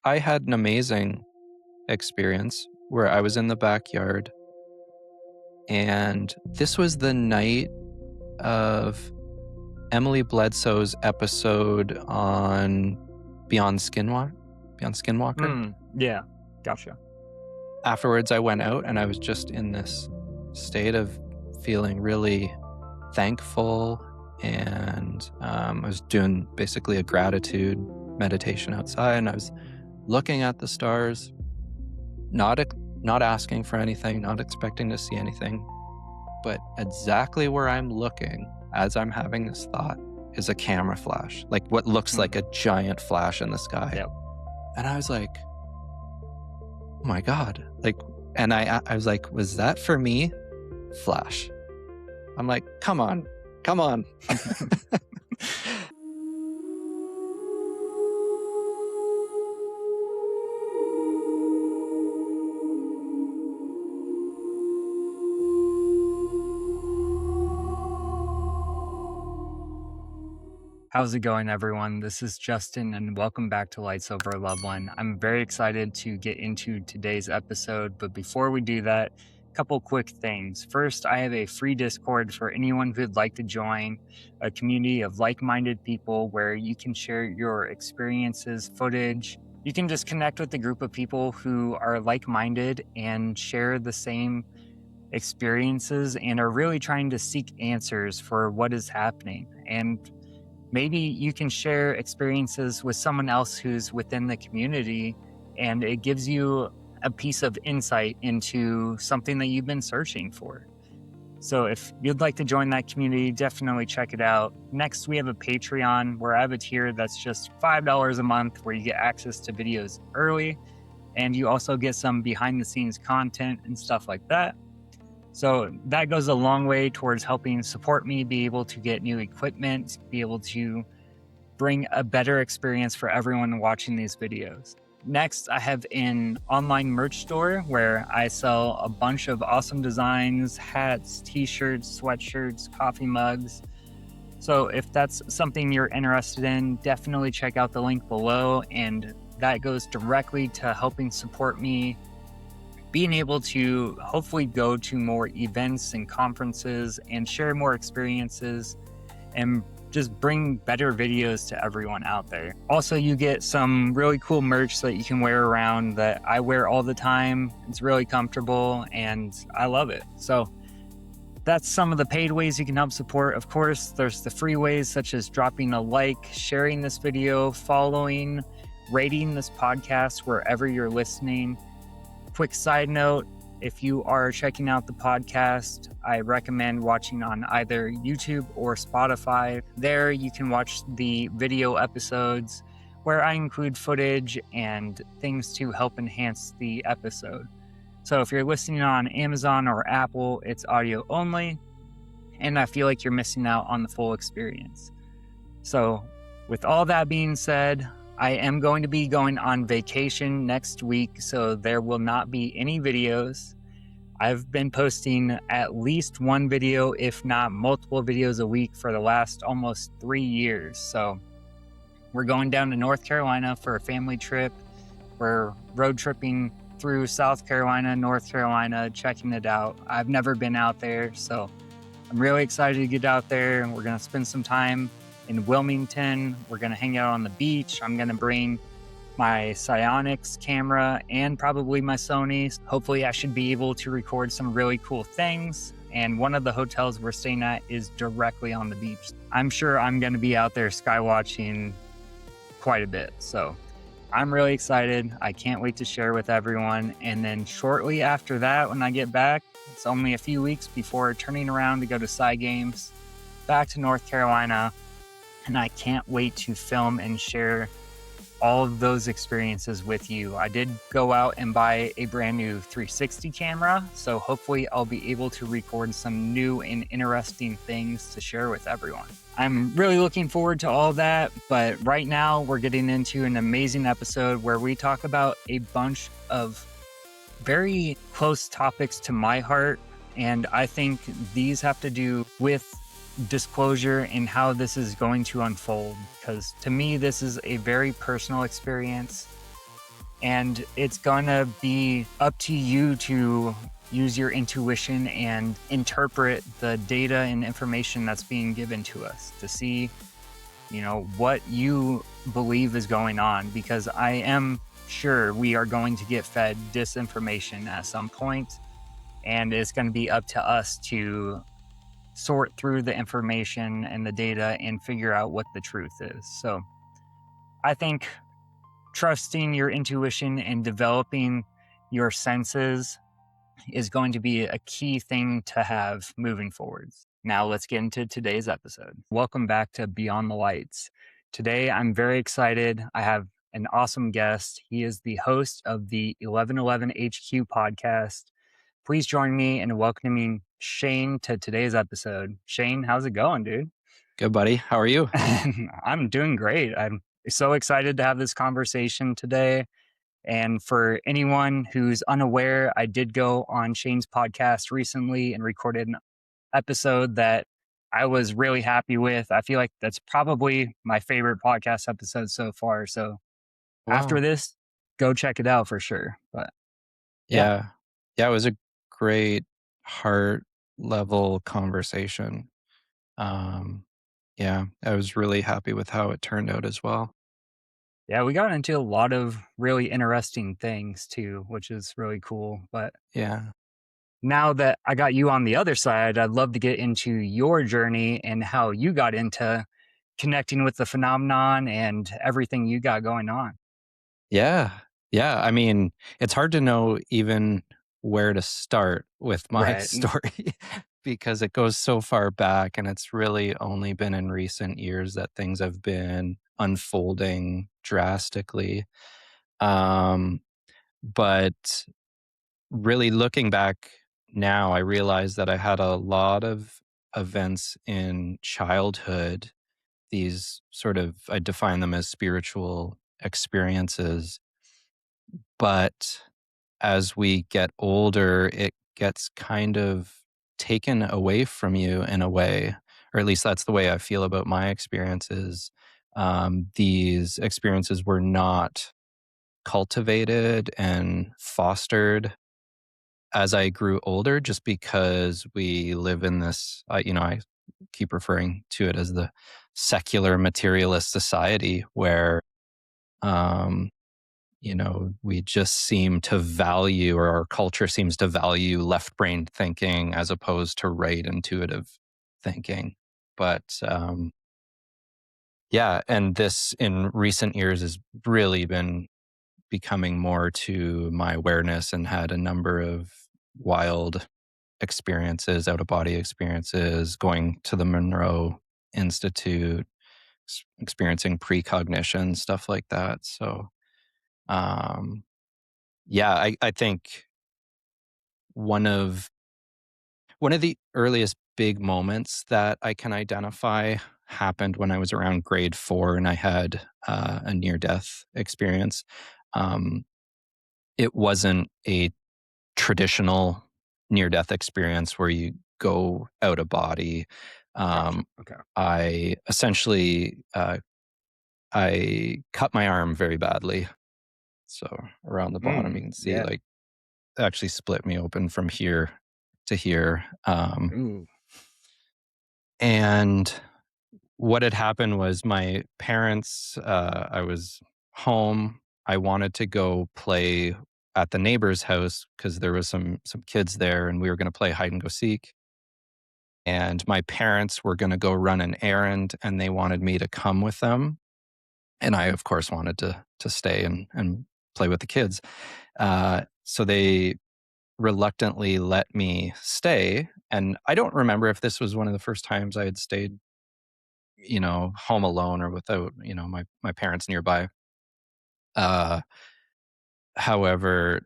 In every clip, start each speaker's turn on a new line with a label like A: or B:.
A: I had an amazing experience where I was in the backyard, and this was the night of Emily Bledsoe's episode on Beyond Skinwalker.
B: Yeah, gotcha.
A: Afterwards, I went out and I was just in this state of feeling really thankful, and I was doing basically a gratitude meditation outside, and I was looking at the stars, not asking for anything, not expecting to see anything, but exactly where I'm looking as I'm having this thought is a camera flash, like what looks like a giant flash in the sky.
B: Yep.
A: And I was like, oh my God. And I was like, was that for me? Flash. I'm like, come on.
B: How's it going, everyone? This is Justin, and welcome back to Lights Over Loveland. I'm very excited to get into today's episode, but before we do that, a couple quick things. First, I have a free Discord for anyone who'd like to join a community of like-minded people where you can share your experiences, footage. You can just connect with a group of people who are like-minded and share the same experiences and are really trying to seek answers for what is happening. And maybe you can share experiences with someone else who's within the community, and it gives you a piece of insight into something that you've been searching for. So if you'd like to join that community, definitely check it out. Next, we have a Patreon where I have a tier that's just $5 a month where you get access to videos early, and you also get some behind the scenes content and stuff like that. So that goes a long way towards helping support me be able to get new equipment, be able to bring a better experience for everyone watching these videos. Next, I have an online merch store where I sell a bunch of awesome designs, hats, t-shirts, sweatshirts, coffee mugs. So if that's something you're interested in, definitely check out the link below, and that goes directly to helping support me being able to hopefully go to more events and conferences and share more experiences and just bring better videos to everyone out there. Also, you get some really cool merch that you can wear around that I wear all the time. It's really comfortable and I love it. So that's some of the paid ways you can help support. Of course, there's the free ways such as dropping a like, sharing this video, following, rating this podcast wherever you're listening. Quick side note, if you are checking out the podcast, I recommend watching on either YouTube or Spotify. There you can watch the video episodes where I include footage and things to help enhance the episode. So if you're listening on Amazon or Apple, it's audio only, and I feel like you're missing out on the full experience. So with all that being said, I am going to be going on vacation next week, so there will not be any videos. I've been posting at least one video, if not multiple videos a week for the last almost 3 years. So we're going down to North Carolina for a family trip. We're road tripping through South Carolina, North Carolina, checking it out. I've never been out there, so I'm really excited to get out there. We're going to spend some time in Wilmington. We're going to hang out on the beach. I'm going to bring my Psionics camera and probably my Sony. Hopefully I should be able to record some really cool things. And one of the hotels we're staying at is directly on the beach. I'm sure I'm going to be out there skywatching quite a bit. So I'm really excited. I can't wait to share with everyone. And then shortly after that, when I get back, it's only a few weeks before turning around to go to Psy Games, back to North Carolina. And I can't wait to film and share all of those experiences with you. I did go out and buy a brand new 360 camera, so hopefully I'll be able to record some new and interesting things to share with everyone. I'm really looking forward to all that, but right now we're getting into an amazing episode where we talk about a bunch of very close topics to my heart, and I think these have to do with disclosure and how this is going to unfold, because to me this is a very personal experience And it's gonna be up to you to use your intuition and interpret the data and information that's being given to us to see, what you believe is going on. Because I am sure we are going to get fed disinformation at some point, and it's going to be up to us to sort through the information and the data and figure out what the truth is. So I think trusting your intuition and developing your senses is going to be a key thing to have moving forwards. Now let's get into today's episode. Welcome back to Beyond the Lights. Today I'm very excited. I have an awesome guest. He is the host of the 1111 HQ podcast. Please join me in welcoming Shayne to today's episode. Shayne, how's it going, dude?
A: Good, buddy. How are you?
B: I'm doing great. I'm so excited to have this conversation today. And for anyone who's unaware, I did go on Shayne's podcast recently and recorded an episode that I was really happy with. I feel like that's probably my favorite podcast episode so far. So after
A: Wow.
B: this, go check it out for sure. But yeah.
A: Yeah, it was a great heart level conversation. Yeah, I was really happy with how it turned out as well.
B: Yeah, we got into a lot of really interesting things too, which is really cool. But
A: Yeah.
B: now that I got you on the other side, I'd love to get into your journey and how you got into connecting with the phenomenon and everything you got going on.
A: Yeah. Yeah. I mean, it's hard to know even where to start with my
B: Right.
A: story because it goes so far back, and it's really only been in recent years that things have been unfolding drastically. Um, but really looking back now, I realize that I had a lot of events in childhood, these sort of, I define them as spiritual experiences. But as we get older, it gets kind of taken away from you in a way, or at least that's the way I feel about my experiences. These experiences were not cultivated and fostered as I grew older, just because we live in this, I keep referring to it as the secular materialist society where, um, we just seem to value, or our culture seems to value left brain thinking as opposed to right intuitive thinking. But yeah, and this in recent years has really been becoming more to my awareness, and had a number of wild experiences, out of body experiences, going to the Monroe Institute, experiencing precognition, stuff like that. So, um, yeah, I think one of one of the earliest big moments that I can identify happened when I was around grade 4, and I had a near death experience. Um, it wasn't a traditional near death experience where you go out of body.
B: Gotcha.
A: Um,
B: Okay.
A: I essentially I cut my arm very badly. So around the bottom, you can see,
B: Yeah.
A: like, actually split me open from here to here.
B: Ooh.
A: And what had happened was my parents. I was home. I wanted to go play at the neighbor's house because there was some kids there, and we were going to play hide and go seek. And my parents were going to go run an errand, and they wanted me to come with them. And I, of course, wanted to stay and play with the kids. So they reluctantly let me stay. And I don't remember if this was one of the first times I had stayed, home alone or without, my parents nearby. Uh, However,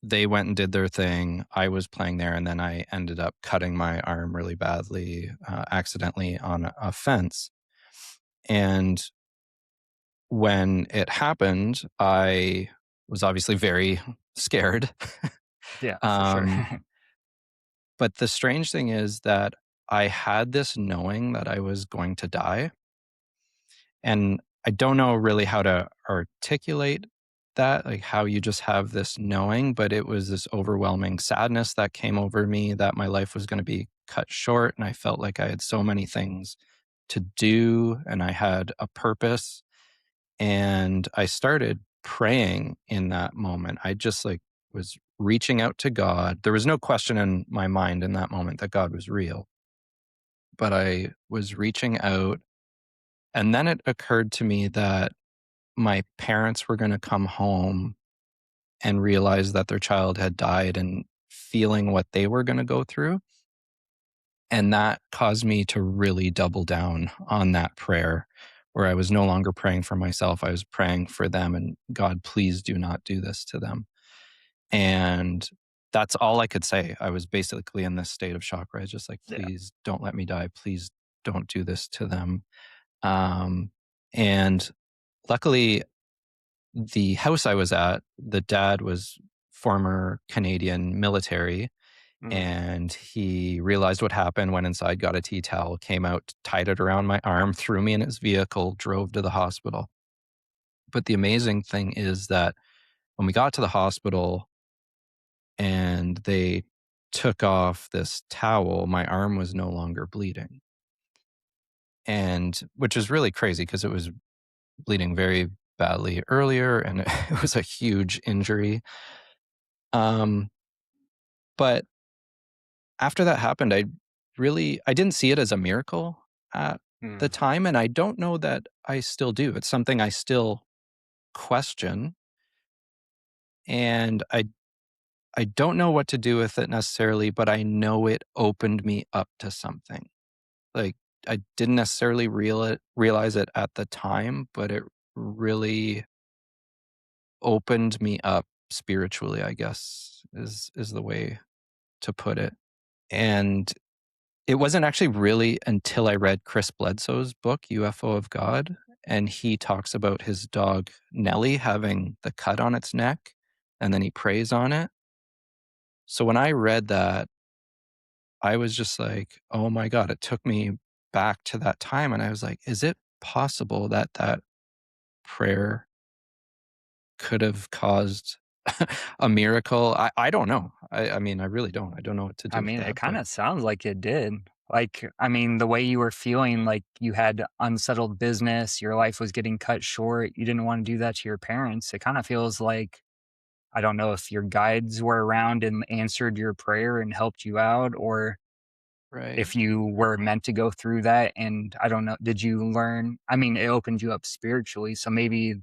A: they went and did their thing. I was playing there, and then I ended up cutting my arm really badly, accidentally on a fence. And when it happened, I was obviously very scared.
B: Yeah, for sure.
A: um, but the strange thing is that I had this knowing that I was going to die. And I don't know really how to articulate that, like how you just have this knowing, but it was this overwhelming sadness that came over me that my life was going to be cut short. And I felt like I had so many things to do and I had a purpose. And I started praying in that moment. I just like was reaching out to God. There was no question in my mind in that moment that God was real, but I was reaching out. And then it occurred to me that my parents were going to come home and realize that their child had died and feeling what they were going to go through. And that caused me to really double down on that prayer where I was no longer praying for myself. I was praying for them and God, please do not do this to them. And that's all I could say. I was basically in this state of shock where I was just like,
B: Yeah.
A: please don't let me die. Please don't do this to them. Um, and luckily, the house I was at, the dad was former Canadian military
B: Mm.
A: and he realized what happened, went inside, got a tea towel, came out, tied it around my arm, threw me in his vehicle, drove to the hospital. But the amazing thing is that when we got to the hospital and they took off this towel, my arm was no longer bleeding. And which is really crazy because it was bleeding very badly earlier and it was a huge injury. Um, but after that happened, I didn't see it as a miracle at the
B: Mm.
A: time, and I don't know that I still do. It's something I still question, and I don't know what to do with it necessarily, but I know it opened me up to something. Like, I didn't necessarily realize it at the time, but it really opened me up spiritually, I guess, is the way to put it. And it wasn't actually really until I read Chris Bledsoe's book, UFO of God, and he talks about his dog Nellie having the cut on its neck, and then he preys on it. So when I read that, I was just like, oh my God, it took me back to that time. And I was like, is it possible that that prayer could have caused a miracle? I don't know. I mean, I really don't. I don't know what to
B: I
A: do with
B: mean, it
A: that. But
B: kinda sounds like it did. Like, I mean, the way you were feeling, like you had unsettled business, your life was getting cut short, you didn't wanna do that to your parents. It kinda feels like I don't know if your guides were around and answered your prayer and helped you out, or
A: right.
B: if you were meant to go through that, and I don't know, did you learn I mean, it opened you up spiritually, so maybe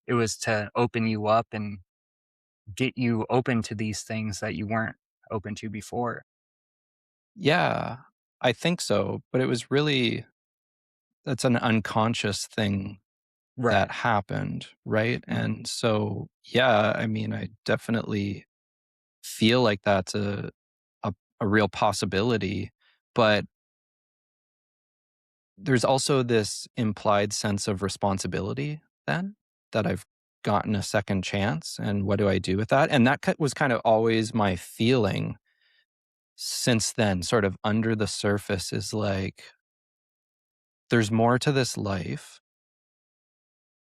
B: it was to open you up and get you open to these things that you weren't open to before.
A: Yeah, I think so. But it was really, that's an unconscious thing that
B: Right.
A: happened, right?
B: Mhm.
A: And so, yeah, I mean, I definitely feel like that's a, a real possibility. But there's also this implied sense of responsibility then that I've gotten a second chance. And what do I do with that? And that was kind of always my feeling since then, sort of under the surface, is like, there's more to this life.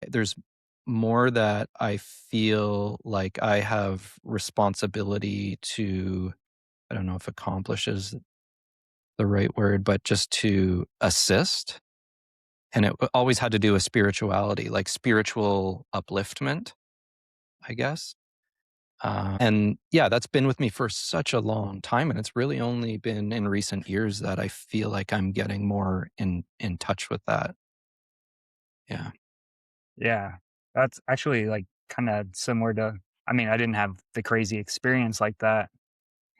A: There's more that I feel like I have responsibility to, I don't know if accomplish is the right word, but just to assist. And it always had to do with spirituality, like spiritual upliftment, I guess. And yeah, that's been with me for such a long time. And it's really only been in recent years that I feel like I'm getting more in touch with that. Yeah.
B: Yeah. That's actually, like, kinda similar to I mean, I didn't have the crazy experience like that.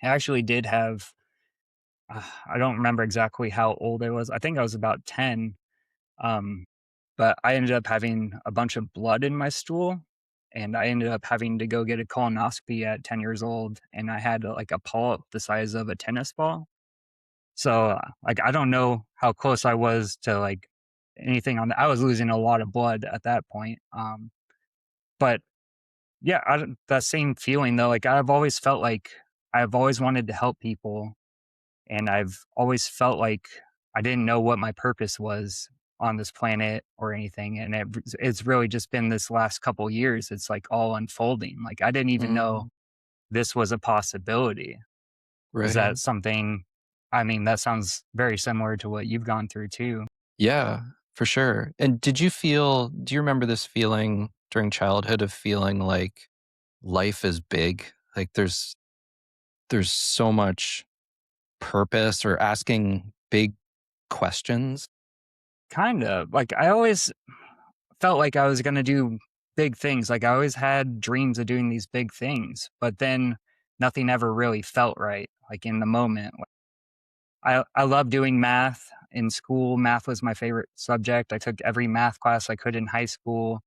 B: I actually did have I don't remember exactly how old I was. I think I was about 10, um, but I ended up having a bunch of blood in my stool, and I ended up having to go get a colonoscopy at 10 years old, and I had, like, a polyp the size of a tennis ball. So, like, I don't know how close I was to, like, anything on that. I was losing a lot of blood at that point, but yeah, I don't that same feeling though, like, I've always felt like I've always wanted to help people, and I've always felt like I didn't know what my purpose was, on this planet or anything. And it's really just been this last couple years. It's like all unfolding. Like I didn't even know
A: Mm,
B: this was a possibility. Is
A: right.
B: that something? I mean, that sounds very similar to what you've gone through too.
A: Yeah, for sure. And do you remember this feeling during childhood of feeling like life is big? Like there's so much purpose or asking big questions?
B: Kind of like I always felt like I was going to do big things. Like I always had dreams of doing these big things, but then nothing ever really felt right. Like in the moment, I love doing math in school. Math was my favorite subject. I took every math class I could in high school,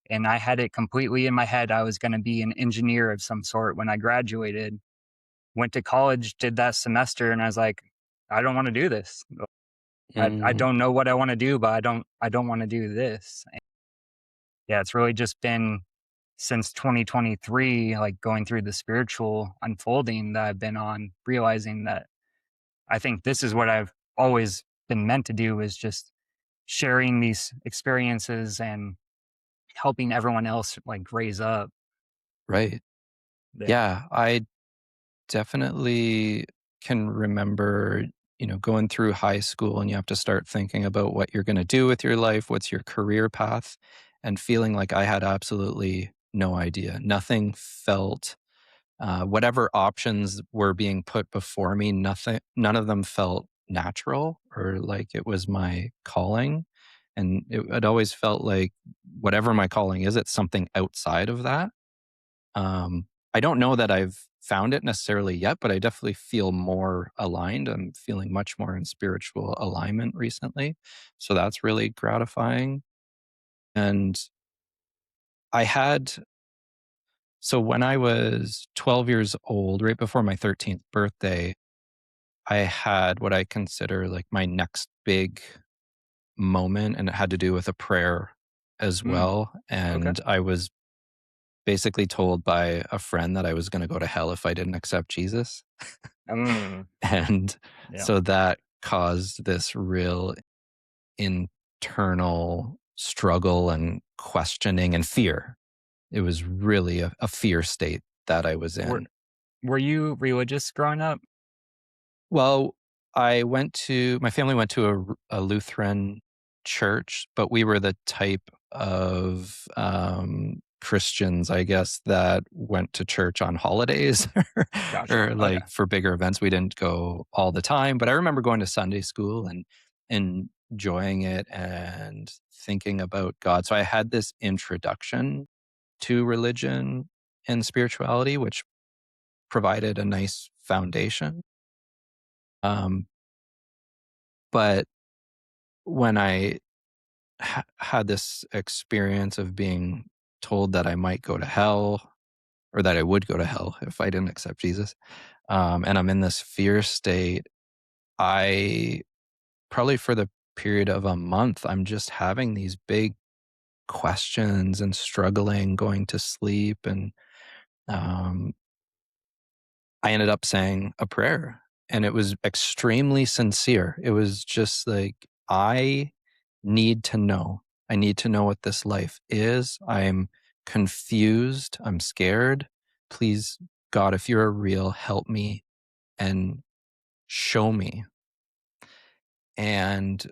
B: and I had it completely in my head. I was going to be an engineer of some sort when I graduated. Went to college, did that semester, and I was like, I don't want to do this. I
A: Mm,
B: don't know what I want to do, but I don't want to do this. And yeah, it's really just been since 2023, like going through the spiritual unfolding that I've been on, realizing that I think this is what I've always been meant to do is just sharing these experiences and helping everyone else like raise up.
A: right.
B: Yeah.
A: Yeah, I definitely can remember, going through high school and you have to start thinking about what you're going to do with your life, what's your career path, and feeling like I had absolutely no idea. Nothing felt, whatever options were being put before me, none of them felt natural or like it was my calling. And it always felt like whatever my calling is, it's something outside of that. I don't know that I've found it necessarily yet, but I definitely feel more aligned. I'm feeling much more in spiritual alignment recently. So that's really gratifying. And I had, so when I was 12 years old, right before my 13th birthday, I had what I consider like my next big moment, and it had to do with a prayer as
B: Mm,
A: well.
B: okay.
A: And I was basically told by a friend that I was going to go to hell if I didn't accept Jesus.
B: Mm,
A: And
B: yeah.
A: so that caused this real internal struggle and questioning and fear. It was really a fear state that I was
B: Were
A: in.
B: Were you religious growing up?
A: Well, my family went to a Lutheran church, but we were the type of Christians, I guess, that went to church on holidays
B: Gotcha.
A: or
B: Okay.
A: like for bigger events. We didn't go all the time, but I remember going to Sunday school and enjoying it and thinking about God. So I had this introduction to religion and spirituality, which provided a nice foundation. Um, But when I had this experience of being told that I might go to hell or that I would go to hell if I didn't accept Jesus, and I'm in this fear state, I probably for the period of a month, I'm just having these big questions and struggling going to sleep. And um, I ended up saying a prayer and it was extremely sincere. It was just like, I need to know. I need to know what this life is. I'm confused. I'm scared. Please, God, if you're real, help me and show me. And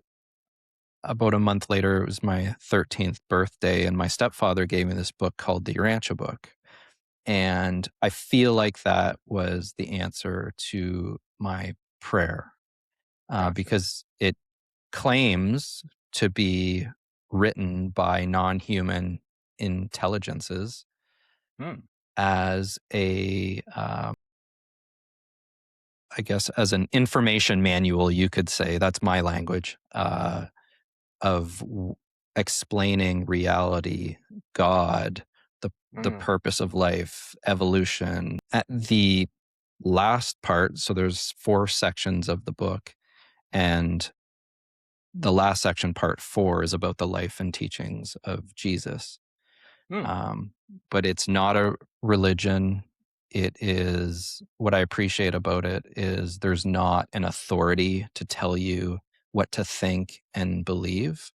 A: about a month later, it was my 13th birthday, and my stepfather gave me this book called the Urantia Book. And I feel like that was the answer to my prayer
B: Gotcha.
A: because it claims to be written by non-human intelligences
B: Mm,
A: as I guess, as an information manual, you could say that's my language of explaining reality, God, the
B: mm,
A: purpose of life, evolution. At the last part, so there's 4 sections of the book, and the last section, part 4, is about the life and teachings of Jesus.
B: mm,
A: Um, but it's not a religion. It is what I appreciate about it is there's not an authority to tell you what to think and believe.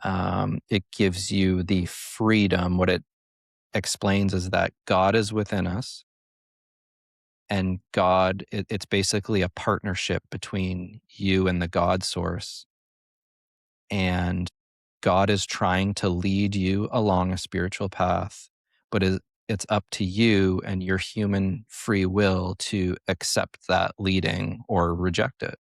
A: It gives you the freedom. What it explains is that God is within us, and it's basically a partnership between you and the God source. And God is trying to lead you along a spiritual path, but it's up to you and your human free will to accept that leading or reject it.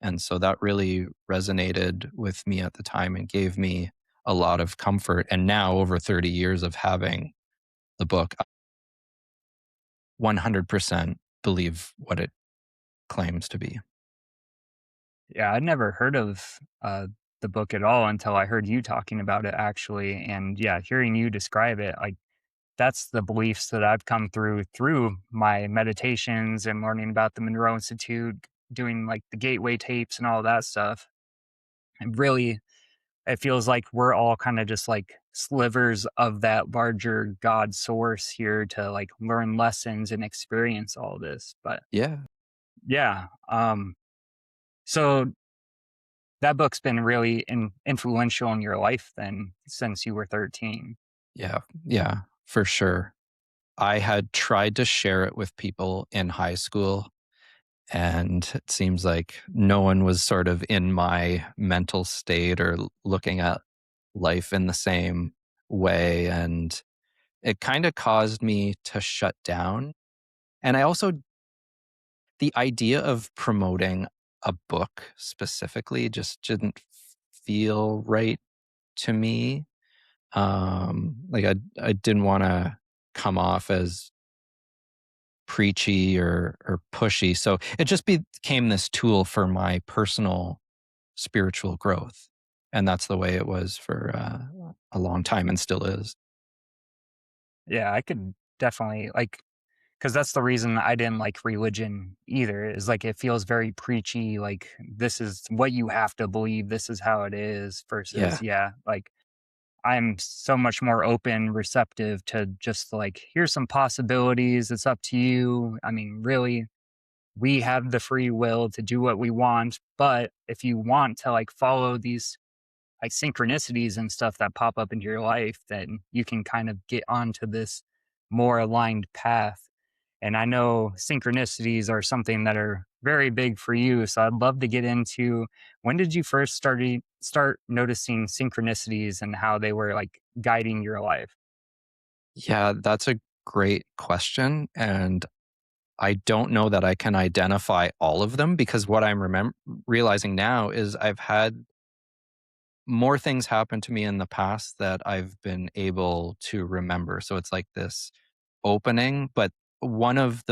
A: And so that really resonated with me at the time and gave me a lot of comfort. And now, over 30 years of having the book, I 100% believe what it claims to be.
B: Yeah, I'd never heard of the book at all until I heard you talking about it actually. And yeah, hearing you describe it, like that's the beliefs that I've come through my meditations and learning about the Monroe Institute, doing like the gateway tapes and all that stuff. And really, it feels like we're all kind of just like slivers of that larger God source here to like learn lessons and experience all this. But
A: Yeah.
B: yeah, so that book's been really influential in your life then since you were 13.
A: Yeah. Yeah. For sure. I had tried to share it with people in high school, and it seems like no one was sort of in my mental state or looking at life in the same way. And it kind of caused me to shut down. And I also, the idea of promoting a book specifically just didn't feel right to me. Like I didn't want to come off as preachy or pushy. So it just became this tool for my personal spiritual growth. And that's the way it was for a long time and still is.
B: Yeah, I could definitely like, because that's the reason I didn't like religion either, is like it feels very preachy, like this is what you have to believe, this is how it is, versus
A: Yeah.
B: yeah, like I'm so much more open, receptive to just like, here's some possibilities. It's up to you. I mean, really, we have the free will to do what we want. But if you want to like follow these like synchronicities and stuff that pop up into your life, then you can kind of get onto this more aligned path. And I know synchronicities are something that are very big for you. So I'd love to get into, when did you first start noticing synchronicities and how they were like guiding your life?
A: Yeah, that's a great question. And I don't know that I can identify all of them, because what I'm realizing now is I've had more things happen to me in the past that I've been able to remember. So it's like this opening, but one of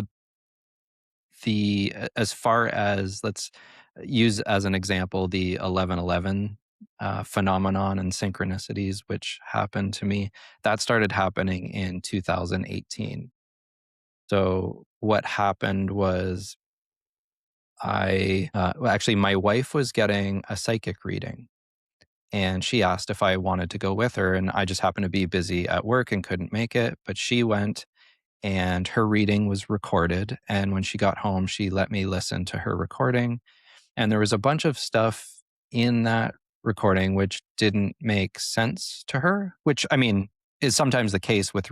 A: as far as, let's use as an example the 1111 phenomenon and synchronicities, which happened to me, that started happening in 2018. So what happened was well, actually, my wife was getting a psychic reading, and she asked if I wanted to go with her. And I just happened to be busy at work and couldn't make it. But she went, and her reading was recorded. And when she got home, she let me listen to her recording. And there was a bunch of stuff in that recording which didn't make sense to her, which, I mean, is sometimes the case with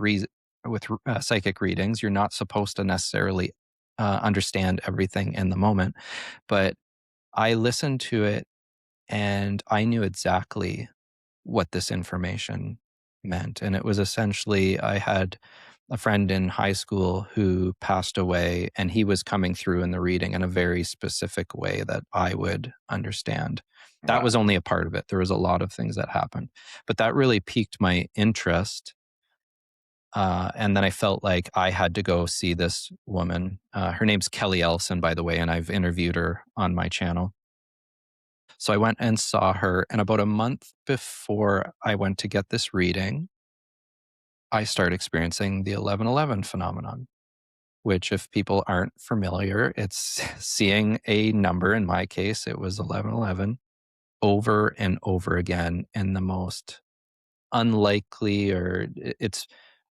A: psychic readings. You're not supposed to necessarily understand everything in the moment. But I listened to it, and I knew exactly what this information meant. And it was essentially, I had a friend in high school who passed away, and he was coming through in the reading in a very specific way that I would understand. That was
B: Wow.
A: only a part of it. There was a lot of things that happened, but that really piqued my interest. And then I felt like I had to go see this woman. Her name's Kelly Elson, by the way, and I've interviewed her on my channel. So I went and saw her, and about a month before I went to get this reading, I started experiencing the 1111 phenomenon, which, if people aren't familiar, it's seeing a number. In my case, it was 1111 over and over again in the most unlikely, or it's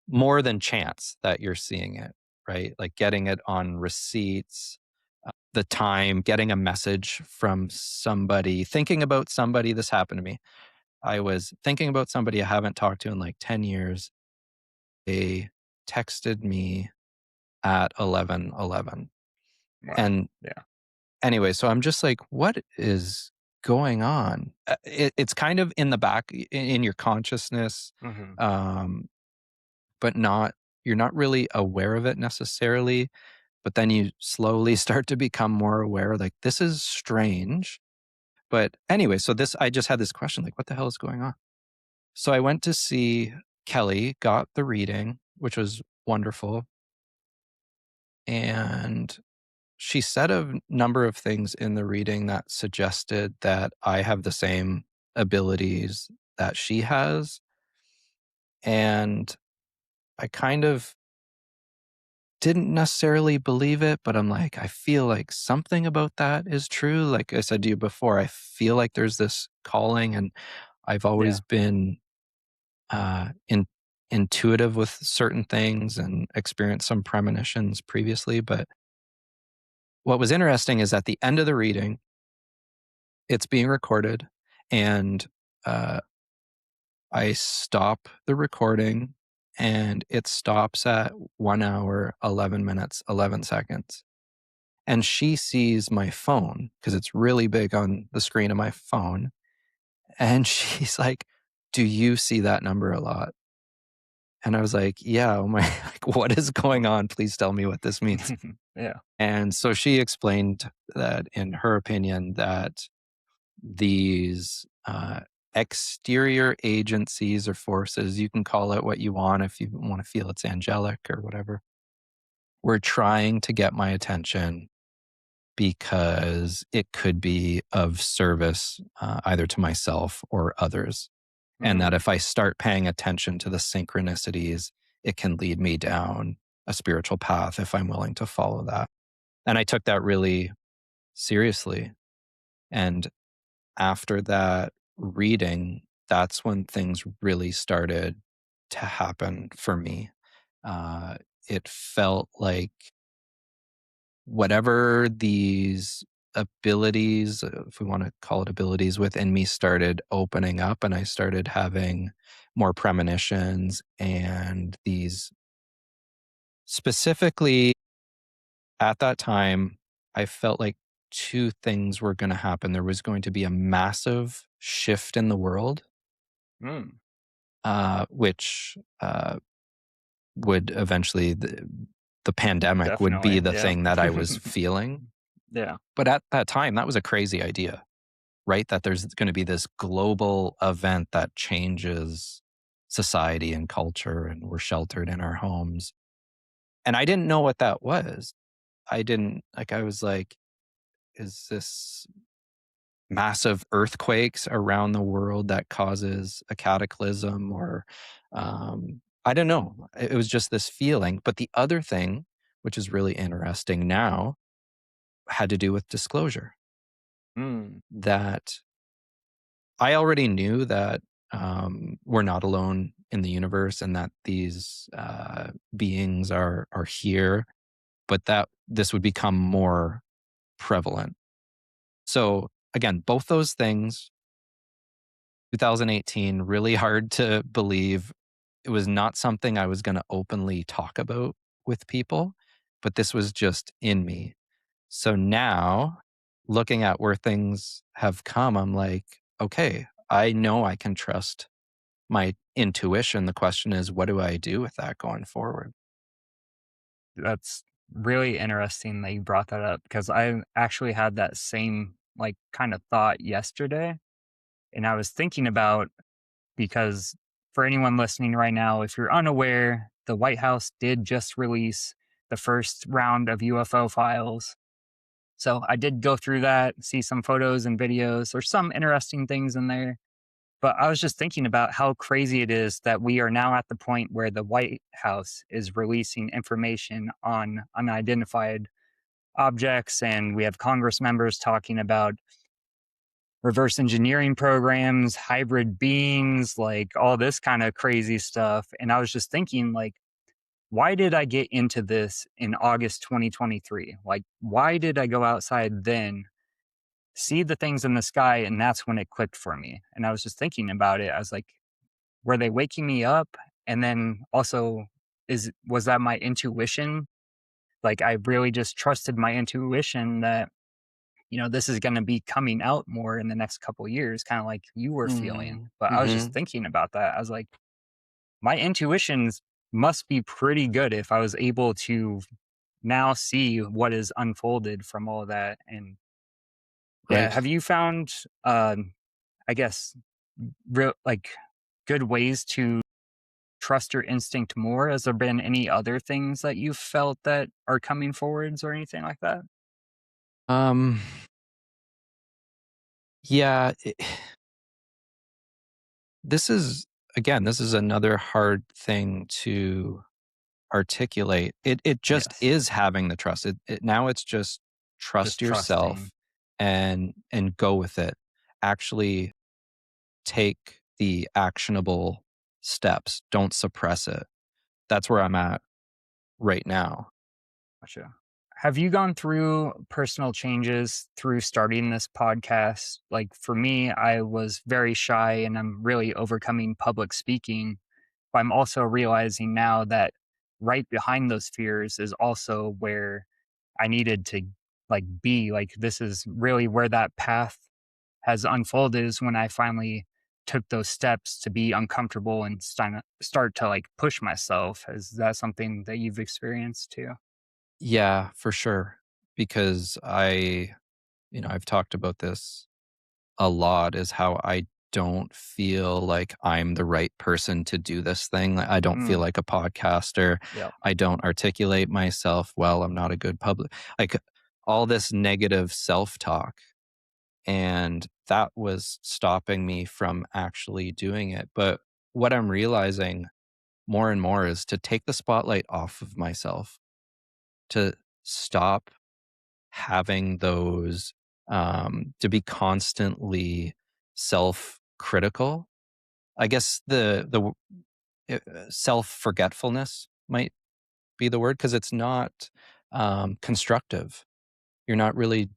A: more than chance that you're seeing it, right? Like getting it on receipts, the time, getting a message from somebody, thinking about somebody. This happened to me. I was thinking about somebody I haven't talked to in like 10 years. They texted me at 11:11.
B: Wow.
A: And
B: Yeah.
A: anyway, so I'm just like, what is going on? It's kind of in the back in your consciousness,
B: Hmm.
A: um, but you're not really aware of it necessarily. But then you slowly start to become more aware, like, this is strange. But anyway, so I just had this question, like, what the hell is going on? So I went to see Kelly, got the reading, which was wonderful. And she said a number of things in the reading that suggested that I have the same abilities that she has. And I kind of didn't necessarily believe it, but I'm like, I feel like something about that is true. Like I said to you before, I feel like there's this calling, and I've
B: Yeah.
A: always been intuitive with certain things and experienced some premonitions previously. But what was interesting is at the end of the reading, it's being recorded, and uh, I stop the recording, and it stops at 1 hour, 11 minutes, 11 seconds. And she sees my phone because it's really big on the screen of my phone. And she's like, "Do you see that number a lot?" And I was like, "Yeah, oh my, like, what is going on? Please tell me what this means."
B: Yeah.
A: And so she explained that, in her opinion, that these exterior agencies or forces, you can call it what you want if you want to feel it's angelic or whatever, were trying to get my attention because it could be of service either to myself or others. And that
B: Mm.
A: if I start paying attention to the synchronicities, it can lead me down a spiritual path if I'm willing to follow that. And I took that really seriously. And after that reading, that's when things really started to happen for me. Uh, it felt like whatever these abilities, if we want to call it abilities within me, started opening up, and I started having more premonitions. And these specifically at that time, I felt like two things were going to happen. There was going to be a massive shift in the world,
B: Mm.
A: which would eventually, the pandemic would be
B: Definitely.
A: the
B: Yeah.
A: thing that I was feeling.
B: Yeah.
A: But at that time, that was a crazy idea, right? That there's going to be this global event that changes society and culture, and we're sheltered in our homes. And I didn't know what that was. I didn't, like, I was like, is this massive earthquakes around the world that causes a cataclysm? Or I don't know. It was just this feeling. But the other thing, which is really interesting now, had to do with disclosure.
B: Mm.
A: That I already knew that we're not alone in the universe, and that these beings are here, but that this would become more prevalent. So again, both those things, 2018, really hard to believe. It was not something I was going to openly talk about with people, but this was just in me. So now, looking at where things have come, I'm like, okay, I know I can trust my intuition. The question is, what do I do with that going forward?
B: That's really interesting that you brought that up because I actually had that same like kind of thought yesterday. And I was thinking about because for anyone listening right now, if you're unaware, the White House did just release the first round of UFO files. So I did go through that, see some photos and videos. There's some interesting things in there. But I was just thinking about how crazy it is that we are now at the point where the White House is releasing information on unidentified objects. And we have Congress members talking about reverse engineering programs, hybrid beings, like all this kind of crazy stuff. And I was just thinking, like, why did I get into this in August 2023? Like, why did I go outside then see the things in the sky, and that's when it clicked for me. And I was just thinking about it. I was like, were they waking me up? And then also, was that my intuition? Like, I really just trusted my intuition that, this is going to be coming out more in the next couple years, kind of like you were feeling.
A: Mm.
B: But I was just
A: Mhm.
B: thinking about that. I was like, my intuitions must be pretty good if I was able to now see what is unfolded from all that. And yeah,
A: Right.
B: have you found, I guess, real like good ways to trust your instinct more? Has there been any other things that you've felt that are coming forwards or anything like that?
A: Um, yeah, this is this is another hard thing to articulate. It just
B: Yes,
A: is having the trust. Now it's just
B: just
A: trust
B: trusting.
A: yourself and go with it. Actually take the actionable steps. Don't suppress it. That's where I'm at right now.
B: Gotcha. Have you gone through personal changes through starting this podcast? Like for me, I was very shy and I'm really overcoming public speaking. But I'm also realizing now that right behind those fears is also where I needed to be. Like this is really where that path has unfolded, is when I finally took those steps to be uncomfortable and start to like push myself. Is that something that you've experienced too?
A: Yeah, for sure. Because I've talked about this a lot is how I don't feel like I'm the right person to do this thing. Like, I don't feel
B: Mm,
A: like a podcaster.
B: yeah,
A: I don't articulate myself well. I'm not a good public, like all this negative self-talk. And that was stopping me from actually doing it. But what I'm realizing more and more is to take the spotlight off of myself, to stop having those, to be constantly self-critical. I guess self-forgetfulness might be the word, because it's not constructive. You're not really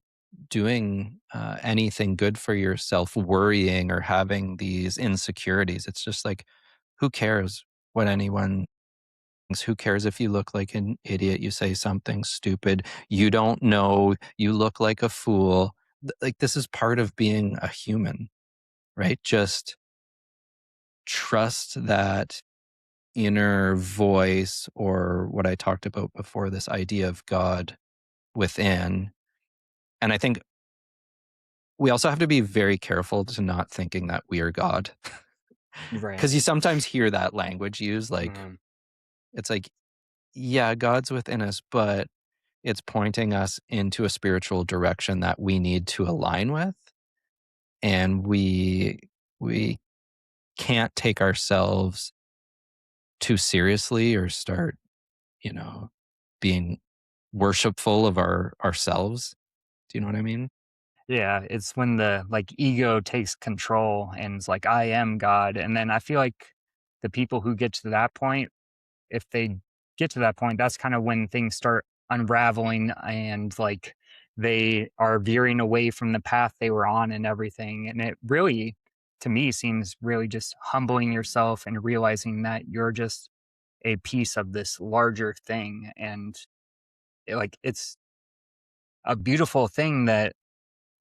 A: doing anything good for yourself, worrying or having these insecurities. It's just like, who cares what anyone thinks? Who cares if you look like an idiot, you say something stupid, you don't know, you look like a fool. Like, this is part of being a human, right? Just trust that inner voice, or what I talked about before, this idea of God within. And I think we also have to be very careful to not thinking that we are God.
B: right.
A: Because you sometimes hear that language used, like,
B: Um,
A: it's like, yeah, God's within us, but it's pointing us into a spiritual direction that we need to align with. And we can't take ourselves too seriously or start, you know, being worshipful of ourselves. Do you know what I mean?
B: yeah, it's when the ego takes control and it's like, I am God. And then I feel like the people who get to that point, if they get to that point, that's kind of when things start unraveling and they are veering away from the path they were on and everything. And it really, to me, seems really just humbling yourself and realizing that you're just a piece of this larger thing. And it's a beautiful thing that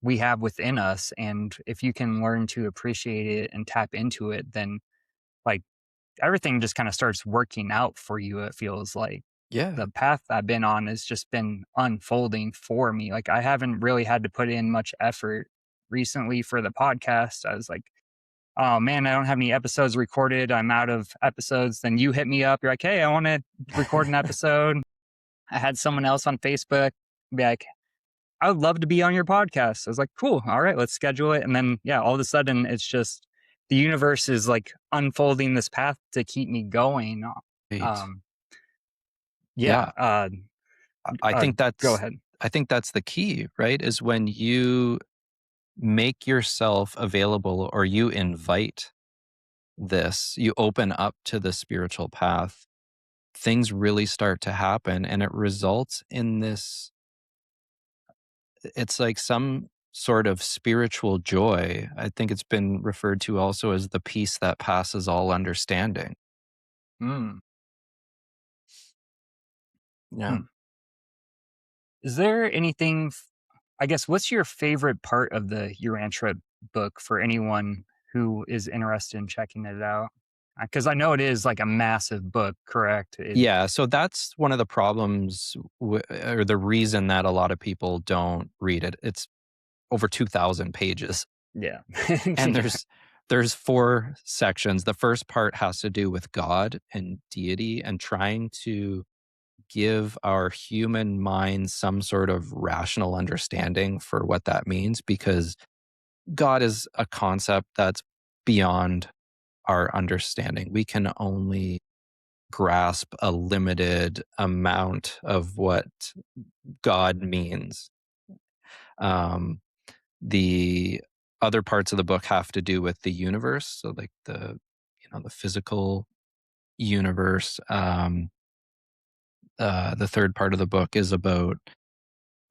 B: we have within us. And if you can learn to appreciate it and tap into it, then like everything just kind of starts working out for you. It feels like
A: Yeah.
B: the path I've been on has just been unfolding for me. Like I haven't really had to put in much effort recently for the podcast. I was like, oh man, I don't have any episodes recorded. I'm out of episodes. Then you hit me up. You're like, hey, I want to record an episode. I had someone else on Facebook be like, I would love to be on your podcast. I was like, cool. All right, let's schedule it. And then, yeah, all of a sudden it's just the universe is like unfolding this path to keep me going.
A: Right.
B: Um, yeah.
A: Yeah. I think
B: Go
A: that's
B: ahead.
A: I think that's the key, right? Is when you make yourself available, or you invite this, you open up to the spiritual path, things really start to happen, and it results in this, it's like sort of spiritual joy. I think it's been referred to also as the peace that passes all understanding.
B: Mm.
A: Yeah.
B: Hmm. Is there anything I guess, what's your favorite part of the Urantia book for anyone who is interested in checking it out? Because I know it is, like, a massive book, correct?
A: Yeah, so that's one of the problems or the reason that a lot of people don't read it. It's over 2,000 pages.
B: Yeah.
A: And
B: Yeah.
A: there's 4 sections. The first part has to do with God and deity and trying to give our human minds some sort of rational understanding for what that means, because God is a concept that's beyond our understanding. We can only grasp a limited amount of what God means. Um, the other parts of the book have to do with the universe, so like the physical universe. The third part of the book is about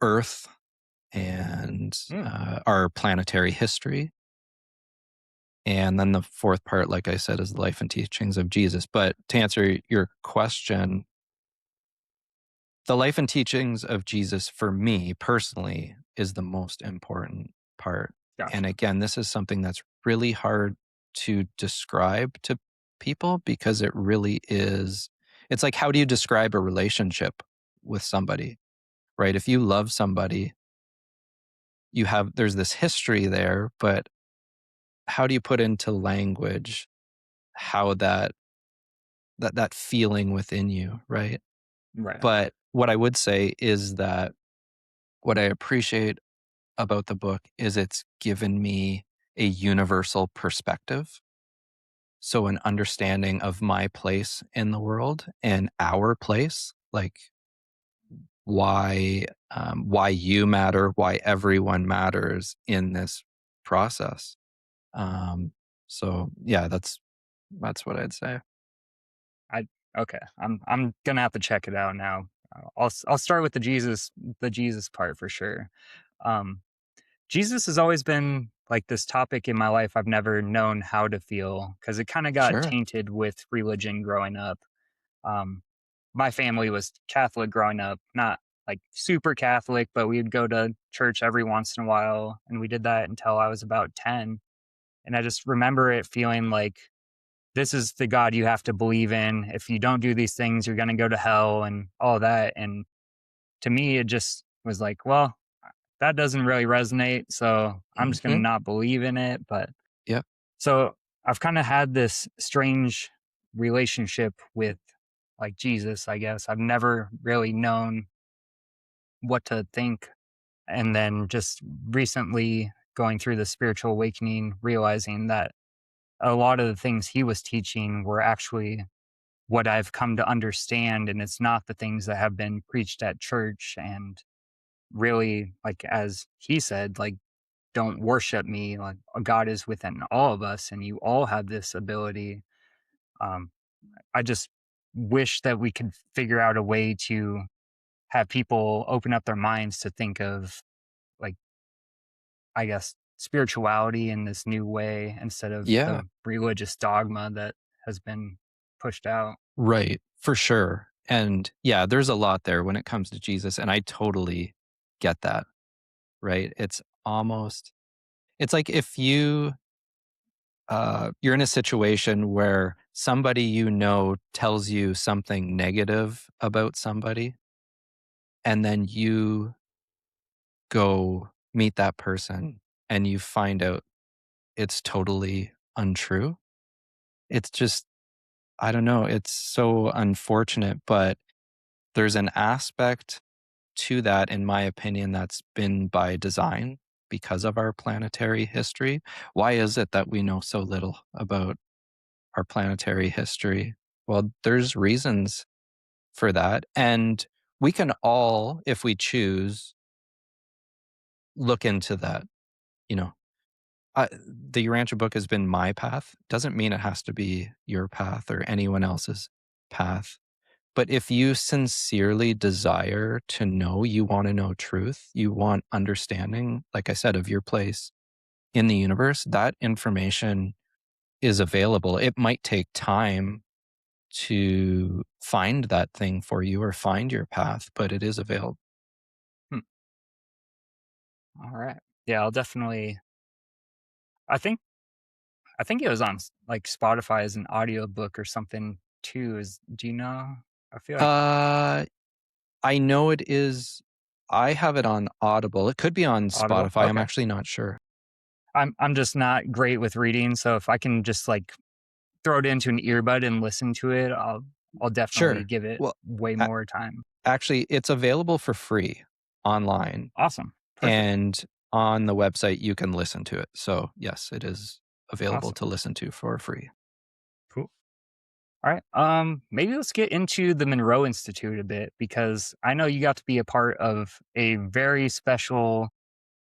A: Earth and
B: Mm,
A: our planetary history. And then the fourth part, like I said, is the life and teachings of Jesus. But to answer your question, the life and teachings of Jesus for me personally is the most important part. And
B: gotcha.
A: again, this is something that's really hard to describe to people because it really is. It's like, how do you describe a relationship with somebody, right? If you love somebody, there's this history there, but how do you put into language how that feeling within you, right?
B: Right.
A: But what I would say is that what I appreciate about the book is it's given me a universal perspective. So an understanding of my place in the world and our place, like why you matter, why everyone matters in this process. Um, so yeah, that's what I'd say.
B: I okay. I'm gonna have to check it out now. I'll start with the Jesus part for sure. Um, Jesus has always been like this topic in my life I've never known how to feel because it kind of got
A: Sure.
B: tainted with religion growing up. Um, my family was Catholic growing up, not like super Catholic, but we'd go to church every once in a while, and we did that until I was about 10. And I just remember it feeling like this is the God you have to believe in. If you don't do these things, you're going to go to hell and all that. And to me, it just was like, well, that doesn't really resonate. So I'm just going to
A: Hmm.
B: not believe in it. But
A: Yep.
B: so I've kind of had this strange relationship with like Jesus, I guess. I've never really known what to think. And then just recently going through the spiritual awakening, realizing that a lot of the things he was teaching were actually what I've come to understand. And it's not the things that have been preached at church. And really, like, as he said, like, don't worship me. Like, God is within all of us, and you all have this ability. Um, I just wish that we could figure out a way to have people open up their minds to think of, like, I guess, spirituality in this new way instead of
A: Yeah.
B: the religious dogma that has been pushed out.
A: Right, for sure. And yeah, there's a lot there when it comes to Jesus, and I totally get that, right? It's like if you're in a situation where somebody you know tells you something negative about somebody, and then you go meet that person and you find out it's totally untrue. It's just, I don't know, it's so unfortunate, but there's an aspect to that, in my opinion, that's been by design because of our planetary history. Why is it that we know so little about our planetary history? Well, there's reasons for that. And we can all, if we choose, look into that. You know, the Urantia book has been my path. Doesn't mean it has to be your path or anyone else's path. But if you sincerely desire to know, you want to know truth, you want understanding, like I said, of your place in the universe, that information is available. It might take time to find that thing for you or find your path, but it is available.
B: Hmm. All right. Yeah, I'll definitely. I think I think it was on like Spotify as an audiobook or something too. Is do you know? I feel like
A: Uh, I know it is. I have it on Audible. It could be on
B: Audible.
A: Spotify. I'm
B: Okay.
A: actually not sure.
B: I'm just not great with reading, so if I can just like throw it into an earbud and listen to it, I'll definitely
A: Sure.
B: give it
A: Well,
B: way
A: a-
B: more time.
A: actually, it's available for free online,
B: Awesome. Perfect.
A: and on the website you can listen to it. So yes, it is available
B: Awesome.
A: to listen to for free.
B: Cool. All right. Maybe let's get into the Monroe Institute a bit because I know you got to be a part of a very special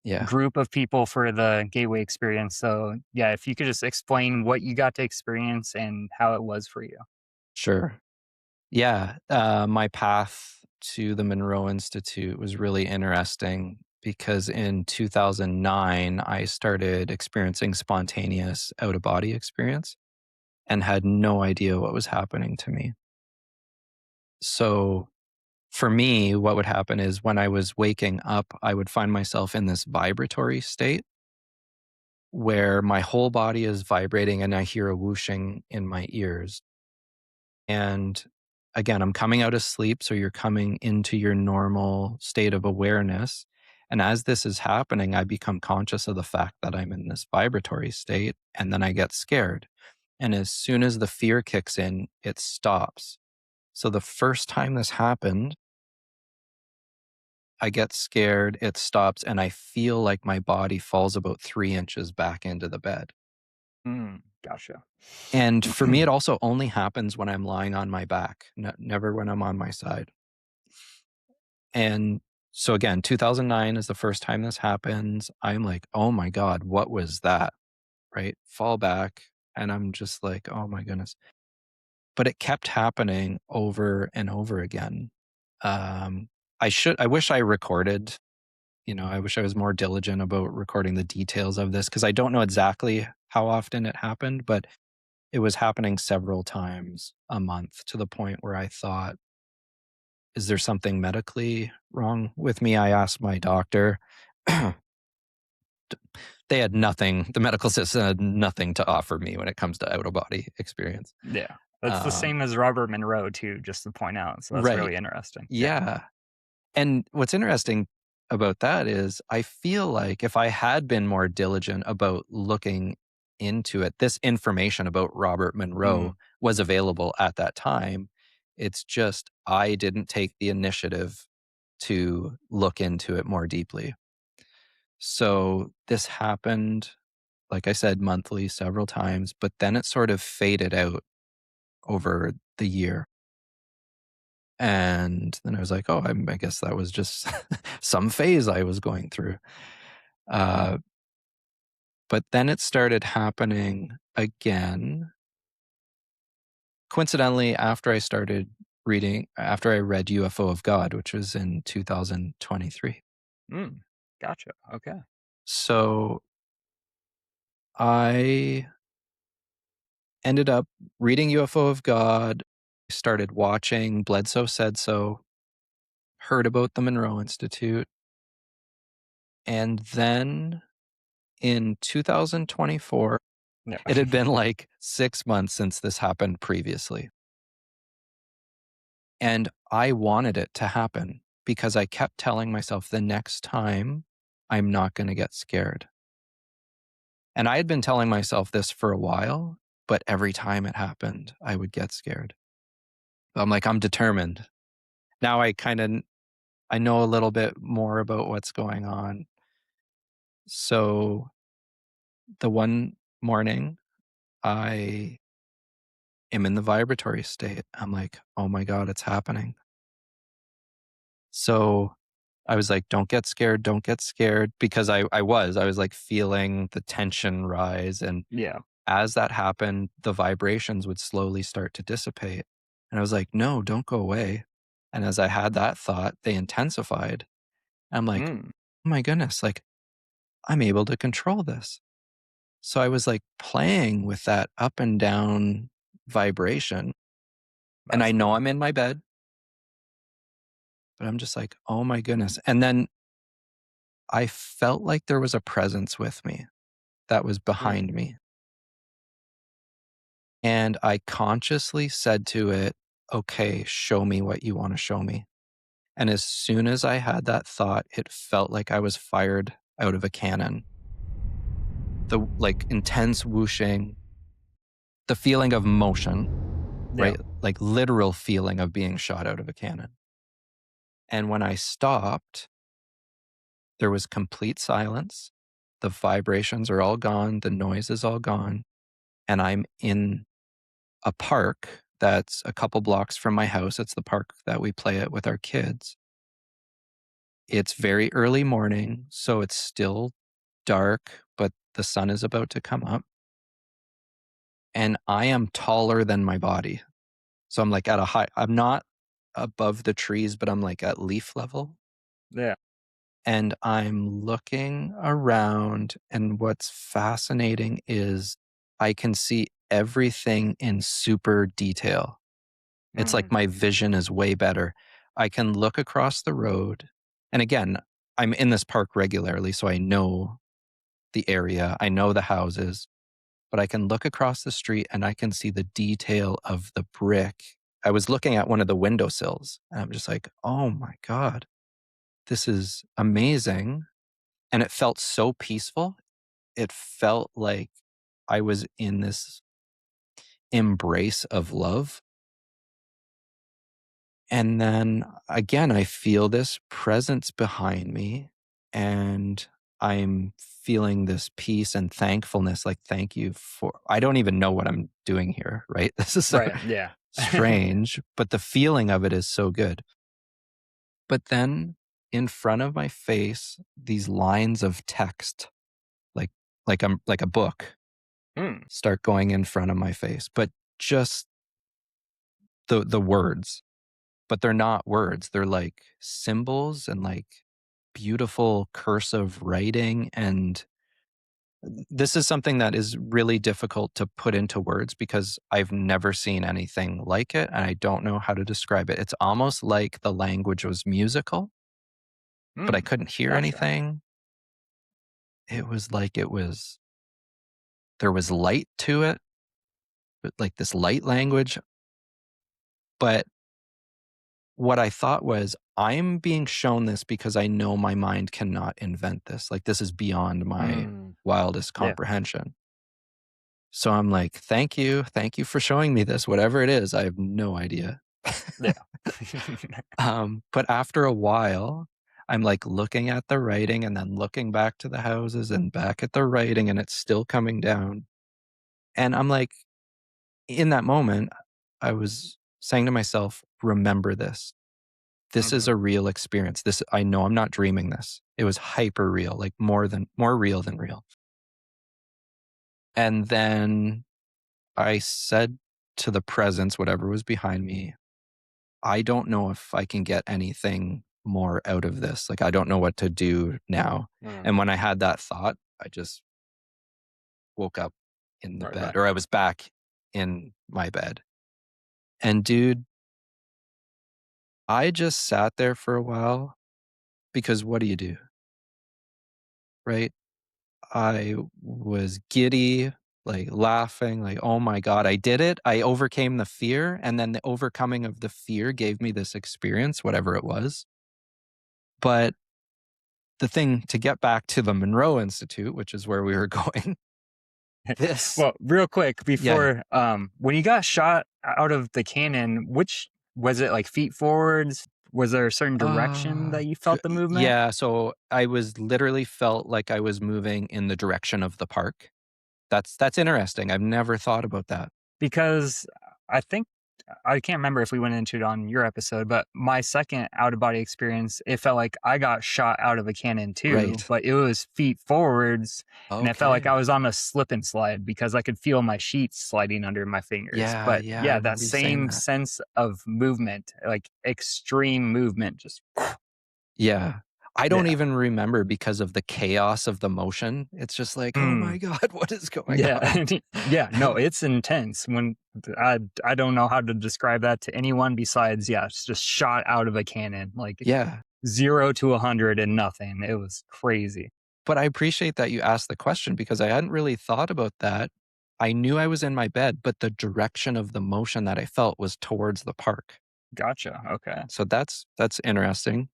A: Yeah,
B: group of people for the Gateway experience. So, yeah, if you could just explain what you got to experience and how it was for you.
A: sure. Yeah, my path to the Monroe Institute was really interesting because in 2009, I started experiencing spontaneous out of body experience and had no idea what was happening to me. So, for me, what would happen is when I was waking up, I would find myself in this vibratory state where my whole body is vibrating and I hear a whooshing in my ears. And again, I'm coming out of sleep. So you're coming into your normal state of awareness. And as this is happening, I become conscious of the fact that I'm in this vibratory state. And then I get scared. And as soon as the fear kicks in, it stops. So the first time this happened, I get scared, it stops, and I feel like my body falls about 3 inches back into the bed.
B: Gotcha.
A: And for me, it also only happens when I'm lying on my back, never when I'm on my side. And so again, 2009 is the first time this happens. I'm like, oh my God, what was that? Right? Fall back. And I'm just like, oh my goodness. But it kept happening over and over again. Um, I wish I recorded, I wish I was more diligent about recording the details of this because I don't know exactly how often it happened, but it was happening several times a month to the point where I thought, is there something medically wrong with me? I asked my doctor. They had nothing, the medical system had nothing to offer me when it comes to out of body experience.
B: Yeah. That's the
A: Um,
B: same as Robert Monroe, too, just to point out. So that's
A: right.
B: really interesting. Yeah.
A: Yeah. And what's interesting about that is I feel like if I had been more diligent about looking into it, this information about Robert Monroe
B: Mm,
A: was available at that time. It's just I didn't take the initiative to look into it more deeply. So this happened, like I said, monthly several times, but then it sort of faded out over the year. And then I was like, oh, I guess that was just some phase I was going through. Uh, but then it started happening again. Coincidentally, after I read UFO of God, which was in 2023.
B: mm, gotcha. Okay.
A: So I ended up reading UFO of God, started watching Bledsoe Said So, heard about the Monroe Institute, and then in 2024,
B: Yeah.
A: it had been like 6 months since this happened previously. And I wanted it to happen because I kept telling myself the next time I'm not going to get scared. And I had been telling myself this for a while, but every time it happened, I would get scared. I'm like, I'm determined. Now I know a little bit more about what's going on. So the one morning I am in the vibratory state. I'm like, oh my God, it's happening. So I was like, don't get scared. Because I was like feeling the tension rise. And
B: Yeah.
A: as that happened, the vibrations would slowly start to dissipate. And I was like, no, don't go away. And as I had that thought, they intensified. I'm like,
B: Mm,
A: oh my goodness, like I'm able to control this. So I was like playing with that up and down vibration. And I
B: that's
A: know
B: cool.
A: I'm in my bed, but I'm just like, oh my goodness. And then I felt like there was a presence with me that was
B: Mm,
A: behind me. And I consciously said to it, okay, show me what you want to show me. And as soon as I had that thought, it felt like I was fired out of a cannon. The like intense whooshing, the feeling of motion,
B: yeah.
A: right? Like literal feeling of being shot out of a cannon. And when I stopped, there was complete silence. The vibrations are all gone. The noise is all gone. And I'm in a park that's a couple blocks from my house. It's the park that we play at with our kids. It's very early morning, so it's still dark, but the sun is about to come up. And I am taller than my body. So I'm like at a high, I'm not above the trees, but I'm like at leaf level.
B: Yeah.
A: And I'm looking around. And what's fascinating is I can see everything in super detail. It's like
B: Mm,
A: my vision is way better. I can look across the road. And again, I'm in this park regularly, so I know the area, I know the houses, but I can look across the street and I can see the detail of the brick. I was looking at one of the windowsills and I'm just like, oh my God, this is amazing. And it felt so peaceful. It felt like I was in this embrace of love. And then again, I feel this presence behind me and I'm feeling this peace and thankfulness. Like, thank you for, I don't even know what I'm doing here, right? This is so
B: right. Yeah.
A: strange, but the feeling of it is so good. But then in front of my face, these lines of text, like, like a book
B: Mm,
A: start going in front of my face, but just the words, but they're not words. They're like symbols and like beautiful cursive writing. And this is something that is really difficult to put into words because I've never seen anything like it and I don't know how to describe it. It's almost like the language was musical, but I
B: mm,
A: couldn't hear
B: gotcha.
A: anything. It was like there was light to it, but like this light language. But what I thought was, I'm being shown this because I know my mind cannot invent this. Like, this is beyond my
B: Mm,
A: wildest
B: yeah.
A: comprehension. So I'm like, thank you. Thank you for showing me this. Whatever it is, I have no idea.
B: Yeah.
A: But after a while, I'm like looking at the writing and then looking back to the houses and back at the writing, and it's still coming down. And I'm like, in that moment, I was saying to myself, remember this. This is
B: Mhm.
A: a real experience. This, I know I'm not dreaming this. It was hyper real, like more real than real. And then I said to the presence, whatever was behind me, I don't know if I can get anything more out of this. Like, I don't know what to do now.
B: Mm,
A: And when I had that thought, I just woke up in the
B: right,
A: bed,
B: right.
A: or I was back in my bed. And dude, I just sat there for a while because what do? Right? I was giddy, like laughing, like, oh my God, I did it. I overcame the fear. And then the overcoming of the fear gave me this experience, whatever it was. But the thing, to get back to the Monroe Institute, which is where we were going, this,
B: Well, real quick
A: yeah, yeah.
B: before, when you got shot out of the cannon, which was it, like, feet forwards? Was there a certain direction that you felt the movement?
A: Yeah. So I was literally felt like I was moving in the direction of the park. That's interesting. I've never thought about that.
B: Because I think I can't remember if we went into it on your episode, but my second out of body experience, it felt like I got shot out of a cannon too,
A: Right.
B: but it was feet forwards. And it felt like I
A: Okay.
B: was on a slip and slide because I could feel my sheets sliding under my fingers.
A: Yeah,
B: But
A: yeah, I
B: yeah, that
A: remember you saying
B: same
A: that.
B: sense of movement, like extreme movement, just
A: Yeah. I don't
B: yeah.
A: even remember because of the chaos of the motion. It's just like, "Oh
B: Mm.
A: my god, what is going on?"
B: Yeah. Yeah. No, it's intense when I don't know how to describe that to anyone besides, yeah, it's just shot out of a cannon. Like
A: Yeah.
B: 0 to 100 and nothing. It was crazy.
A: But I appreciate that you asked the question because I hadn't really thought about that. I knew I was in my bed, but the direction of the motion that I felt was towards the park.
B: Gotcha, okay.
A: So that's interesting.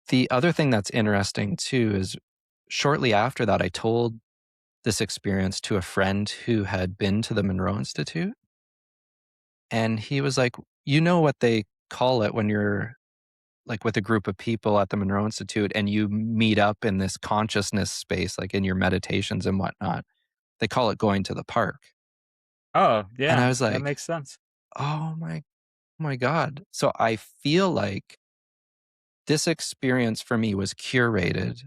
A: The other thing that's interesting too is shortly after that, I told this experience to a friend who had been to the Monroe Institute, and he was like, "You know what they call it when you're like with a group of people at the Monroe Institute and you meet up in this consciousness space, like in your meditations and whatnot. They call it going to the park."
B: Oh,
A: And
B: yeah,
A: I was
B: that
A: like,
B: makes sense.
A: "Oh my God." So I feel like this experience for me was curated,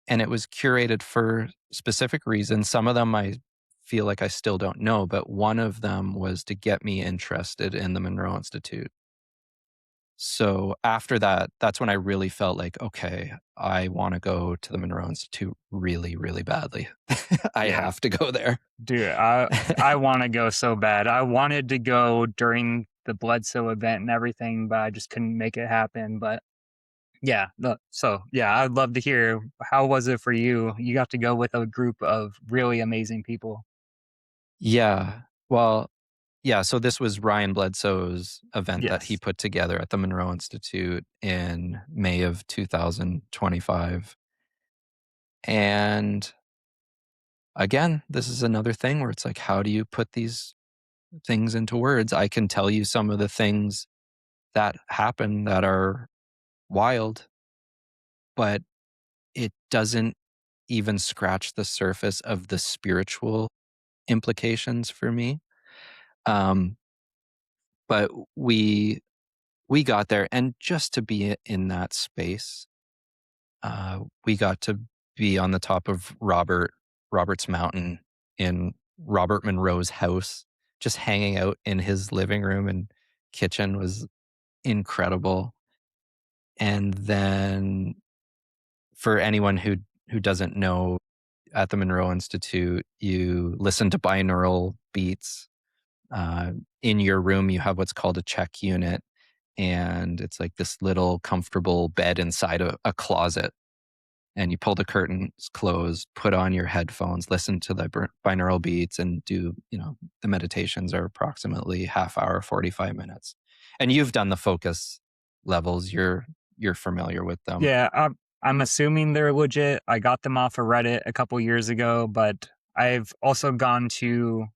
A: and it was curated for specific reasons. Some of them I feel like I still don't know, but one of them was to get me interested in the Monroe Institute. So after that, that's when I really felt like, okay, I want to go to the Monroe Institute really, really badly. I
B: Yeah.
A: have to go there.
B: Dude, I wanna go so bad. I wanted to go during the Bledsoe event and everything, but I just couldn't make it happen, but yeah, yeah, I'd love to hear, how was it for you? You got to go with a group of really amazing people.
A: Yeah. Well, yeah. So this was Ryan Bledsoe's event that he
B: Yes.
A: put together at the Monroe Institute in May of 2025. And again, this is another thing where it's like, how do you put these things into words? I can tell you some of the things that happen that are wild, but it doesn't even scratch the surface of the spiritual implications for me. Um, but we got there, and just to be in that space, we got to be on the top of Robert's Mountain in Robert Monroe's house, just hanging out in his living room and kitchen was incredible. And then for anyone who doesn't know, at the Monroe Institute, you listen to binaural beats. Uh, in your room, you have what's called a check unit, and it's like this little comfortable bed inside a closet. And you pull the curtains closed, put on your headphones, listen to the binaural beats, and do, the meditations are approximately half hour, 45 minutes. And you've done the focus levels. You're familiar with them.
B: Yeah, I'm assuming they're legit. I got them off of Reddit a couple years ago, but I've also gone to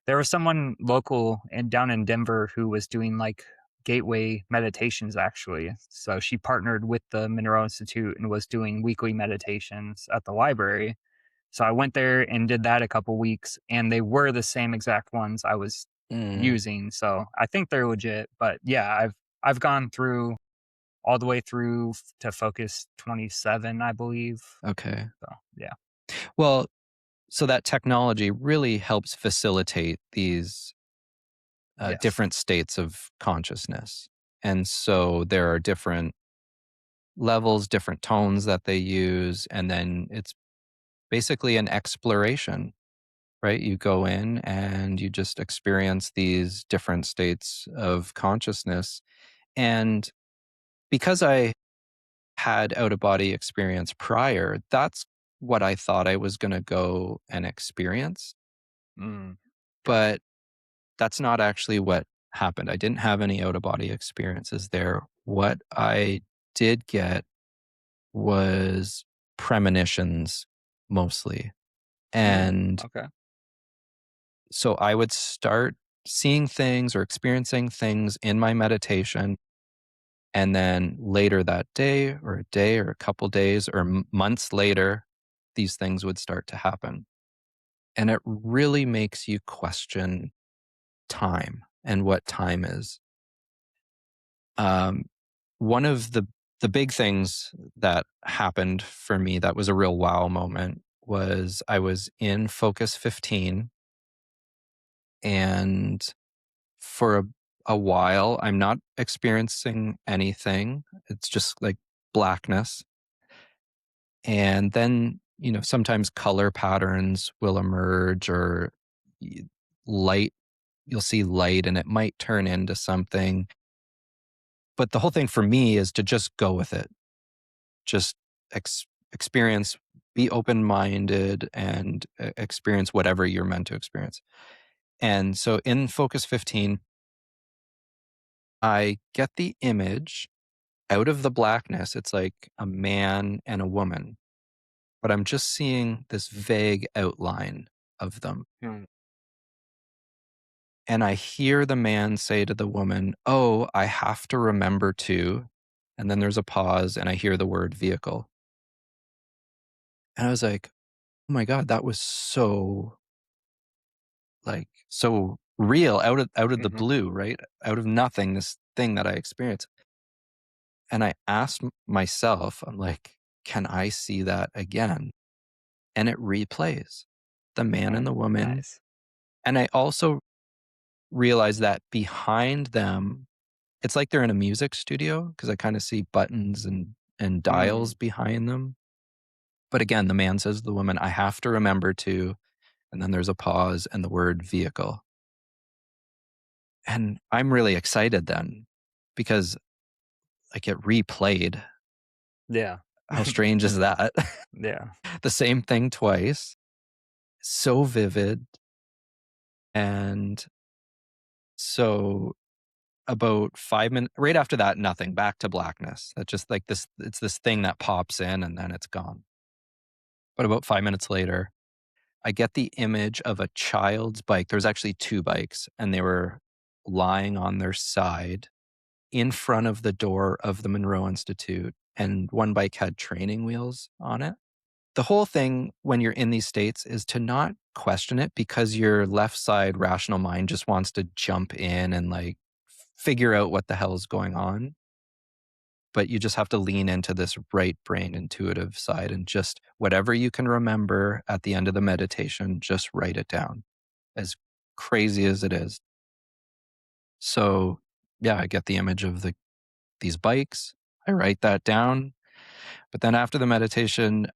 B: there was someone local and down in Denver who was doing like gateway meditations actually. So she partnered with the Monroe Institute and was doing weekly meditations at the library. So I went there and did that a couple weeks and they were the same exact ones I was
A: Mm,
B: using. So I think they're legit, but yeah, I've gone through all the way through to Focus 27, I believe.
A: okay.
B: So, yeah.
A: Well, so that technology really helps facilitate these
B: Yes.
A: different states of consciousness. And so there are different levels, different tones that they use. And then it's basically an exploration, right? You go in and you just experience these different states of consciousness. And because I had out of body experience prior, that's what I thought I was going to go and experience.
B: Mm,
A: But that's not actually what happened. I didn't have any out of body experiences there. What I did get was premonitions mostly. And
B: okay.
A: so I would start seeing things or experiencing things in my meditation. And then later that day or a couple days or months later, these things would start to happen. And it really makes you question time and what time is. Um, one of the big things that happened for me that was a real wow moment was I was in Focus 15, and for a while I'm not experiencing anything. It's just like blackness. And then, sometimes color patterns will emerge, or y- light, you'll see light and it might turn into something. But the whole thing for me is to just go with it. Just experience, be open minded, and experience whatever you're meant to experience. And so in Focus 15, I get the image out of the blackness. It's like a man and a woman, but I'm just seeing this vague outline of them.
B: Hmm.
A: And I hear the man say to the woman, "Oh, I have to remember to." And then there's a pause, and I hear the word vehicle. And I was like, "Oh my God, that was so, like, so real, out of the
B: Mm-hmm.
A: blue, right? Out of nothing, this thing that I experienced." And I asked myself, I'm like, "Can I see that again?" And it replays the man
B: Oh,
A: and the woman.
B: nice.
A: And I also realized that behind them, it's like they're in a music studio, because I kind of see buttons and dials
B: Mm,
A: behind them. But again, the man says to the woman, "I have to remember to," and then there's a pause and the word vehicle. And I'm really excited then, because like it replayed.
B: yeah.
A: How strange is that?
B: Yeah.
A: The same thing twice, so vivid. And so about 5 minutes right after that, nothing, back to blackness. That's just like this, it's this thing that pops in and then it's gone. But about 5 minutes later, I get the image of a child's bike. There's actually two bikes, and they were lying on their side in front of the door of the Monroe Institute. And one bike had training wheels on it. The whole thing when you're in these states is to not question it, because your left side rational mind just wants to jump in and like figure out what the hell is going on. But you just have to lean into this right brain intuitive side, and just whatever you can remember at the end of the meditation, just write it down, as crazy as it is. So yeah, I get the image of these bikes. I write that down. But then after the meditation,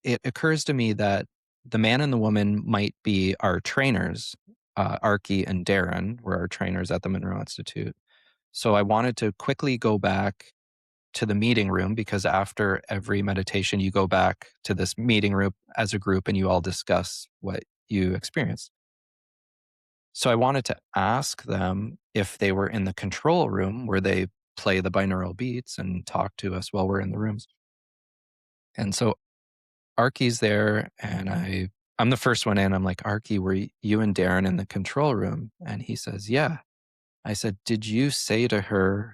A: it occurs to me that the man and the woman might be our trainers. Arky and Darren were our trainers at the Monroe Institute. So I wanted to quickly go back to the meeting room, because after every meditation, you go back to this meeting room as a group and you all discuss what you experienced. So I wanted to ask them if they were in the control room where they play the binaural beats and talk to us while we're in the rooms. And so Arky's there, and I'm the first one in. I'm like, "Arky, were you and Darren in the control room?" And he says, "Yeah." I said, "Did you say to her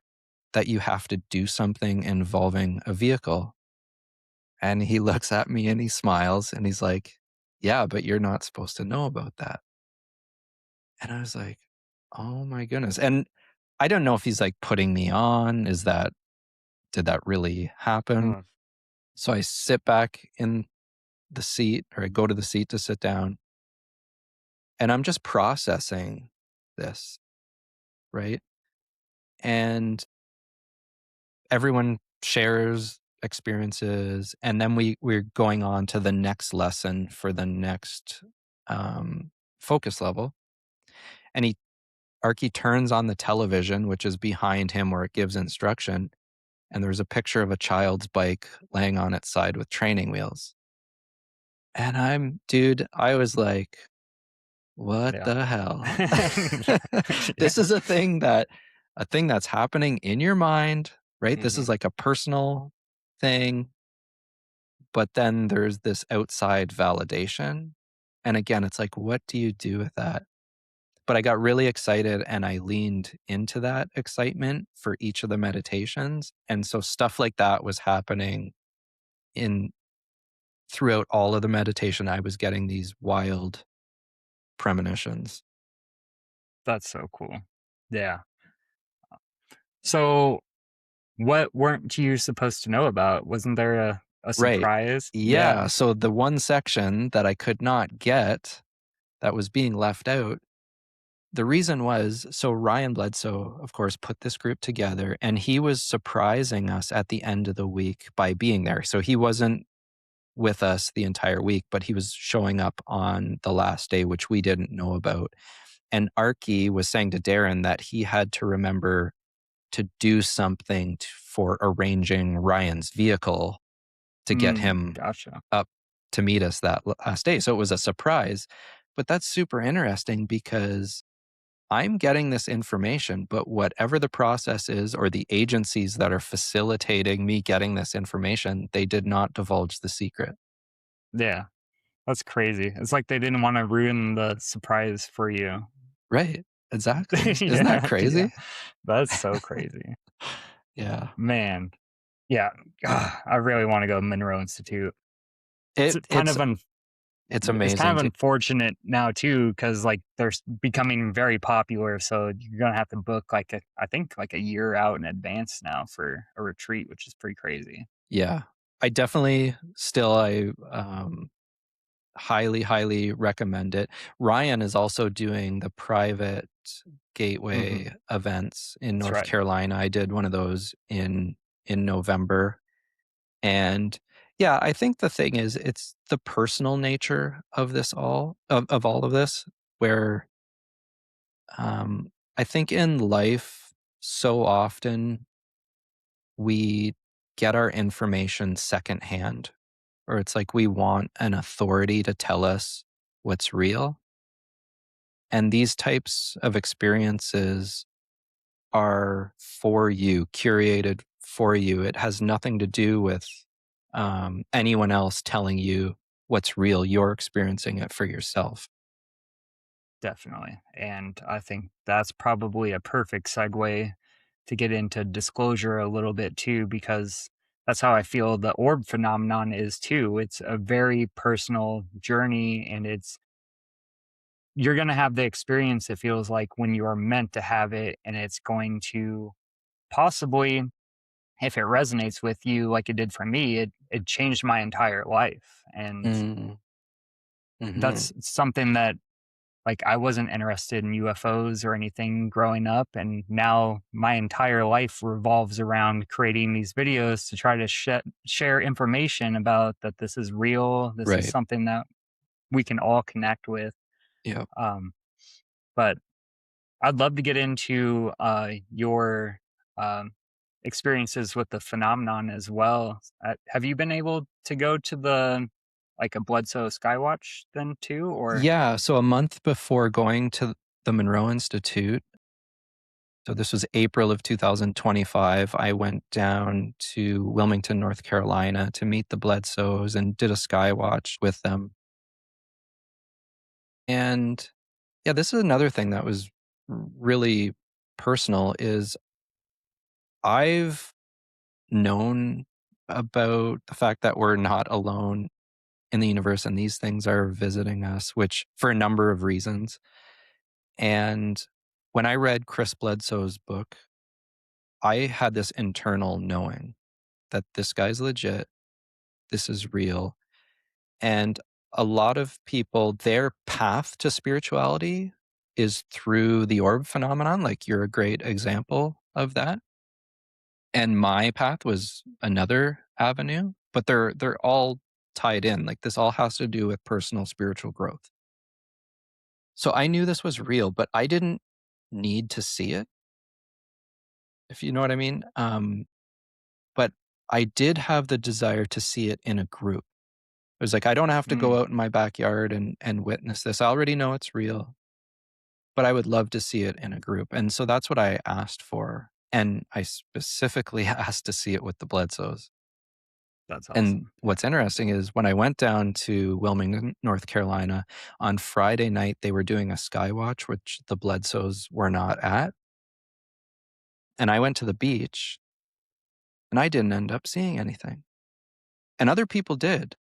A: that you have to do something involving a vehicle?" And he looks at me and he smiles and he's like, "Yeah, but you're not supposed to know about that." And I was like, "Oh my goodness." And I don't know if he's like putting me on. Did that really happen?
B: Huh.
A: So I sit back in the seat, or I go to the seat to sit down, and I'm just processing this, right? And everyone shares experiences. And then we're going on to the next lesson for the next focus level. And Arky turns on the television, which is behind him where it gives instruction. And there's a picture of a child's bike laying on its side with training wheels. And dude, I was like, what
B: Yeah.
A: the hell?
B: Yeah.
A: This is a thing that's happening in your mind, right? This
B: Mhm.
A: is like a personal thing. But then there's this outside validation. And again, it's like, what do you do with that? But I got really excited and I leaned into that excitement for each of the meditations. And so stuff like that was happening in throughout all of the meditation, I was getting these wild premonitions.
B: That's so cool. Yeah. So, what weren't you supposed to know about? Wasn't there a
A: Right.
B: surprise?
A: Yeah.
B: Yeah.
A: So the one section that I could not get that was being left out, the reason was so Ryan Bledsoe, of course, put this group together and he was surprising us at the end of the week by being there. So he wasn't with us the entire week, but he was showing up on the last day, which we didn't know about. And Arky was saying to Darren that he had to remember to do something for arranging Ryan's vehicle to get him
B: Gotcha.
A: up to meet us that last day. So it was a surprise. But that's super interesting because I'm getting this information, but whatever the process is or the agencies that are facilitating me getting this information, they did not divulge the secret.
B: Yeah. That's crazy. It's like they didn't want to ruin the surprise for you.
A: Right. Exactly. Isn't that
B: Yeah. Yeah.
A: crazy?
B: That's so crazy.
A: Yeah.
B: Man. Yeah. I really want to go to Monroe Institute. It's
A: It
B: kind
A: it's
B: of
A: it's
B: it's kind
A: amazing
B: of
A: to
B: unfortunate now too, because like they're becoming very popular. So you're gonna have to book like I think like a year out in advance now for a retreat, which is pretty crazy.
A: yeah. I definitely still I highly, highly recommend it. Ryan is also doing the private gateway events in
B: That's
A: North
B: right.
A: Carolina. I did one of those in November. And yeah, I think the thing is it's the personal nature of this of all of this, where I think in life so often we get our information secondhand, or it's like we want an authority to tell us what's real. And these types of experiences are for you, curated for you. It has nothing to do with anyone else telling you what's real. You're experiencing it for yourself.
B: Definitely. And I think that's probably a perfect segue to get into disclosure a little bit too, because that's how I feel the orb phenomenon is too. It's a very personal journey, and you're going to have the experience, it feels like, when you are meant to have it. And it's going to possibly, if it resonates with you like it did for me, it changed my entire life. And
A: Mm, hmm.
B: that's something that, like, I wasn't interested in UFOs or anything growing up, and now my entire life revolves around creating these videos to try to share information about that this is real, this is
A: Right.
B: something that we can all connect with.
A: Yeah.
B: Um, but I'd love to get into your um, experiences with the phenomenon as well. Have you been able to go to the like a Bledsoe Skywatch then too, or
A: Yeah. So a month before going to the Monroe Institute, so this was April of 2025, I went down to Wilmington, North Carolina to meet the Bledsoes and did a Skywatch with them. And yeah, this is another thing that was really personal is I've known about the fact that we're not alone in the universe and these things are visiting us, which for a number of reasons. And when I read Chris Bledsoe's book, I had this internal knowing that this guy's legit, this is real. And a lot of people, their path to spirituality is through the orb phenomenon. Like you're a great example of that. And my path was another avenue, but they're all tied in. Like this all has to do with personal spiritual growth. So I knew this was real, but I didn't need to see it, if you know what I mean. But I did have the desire to see it in a group. It was like I don't have to go
B: mm,
A: out in my backyard and witness this. I already know it's real, but I would love to see it in a group. And so that's what I asked for. And I specifically asked to see it with the Bledsoes.
B: that's
A: And
B: awesome. Yeah.
A: what's interesting is when I went down to Wilmington, North Carolina, on Friday night, they were doing a Skywatch, which the Bledsoes were not at. And I went to the beach and I didn't end up seeing anything. And other people did.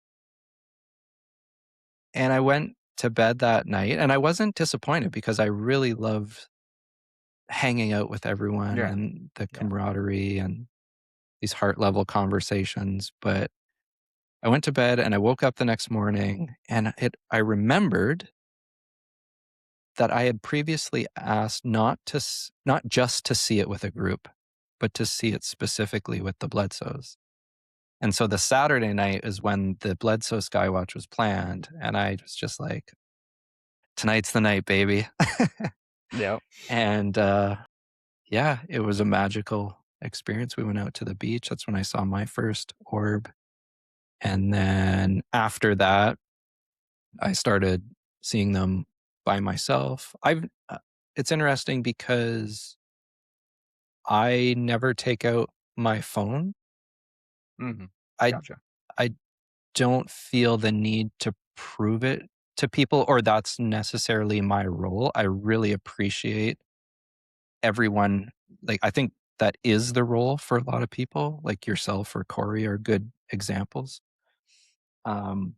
A: And I went to bed that night, and I wasn't disappointed because I really loved hanging out with everyone
B: Yeah.
A: and the
B: Yeah.
A: camaraderie and these heart level conversations. But I went to bed and I woke up the next morning and I remembered that I had previously asked not just to see it with a group, but to see it specifically with the Bledsoes. And so the Saturday night is when the Bledsoe Skywatch was planned, and I was just like, "Tonight's the night, baby."
B: Yep.
A: And, yeah, it was a magical experience. We went out to the beach. That's when I saw my first orb, and then after that, I started seeing them by myself. It's interesting because I never take out my phone.
B: Mhm.
A: I
B: Gotcha.
A: I don't feel the need to prove it to people, or that's necessarily my role. I really appreciate everyone. Like, I think that is the role for a lot of people, like yourself or Corey are good examples. Um,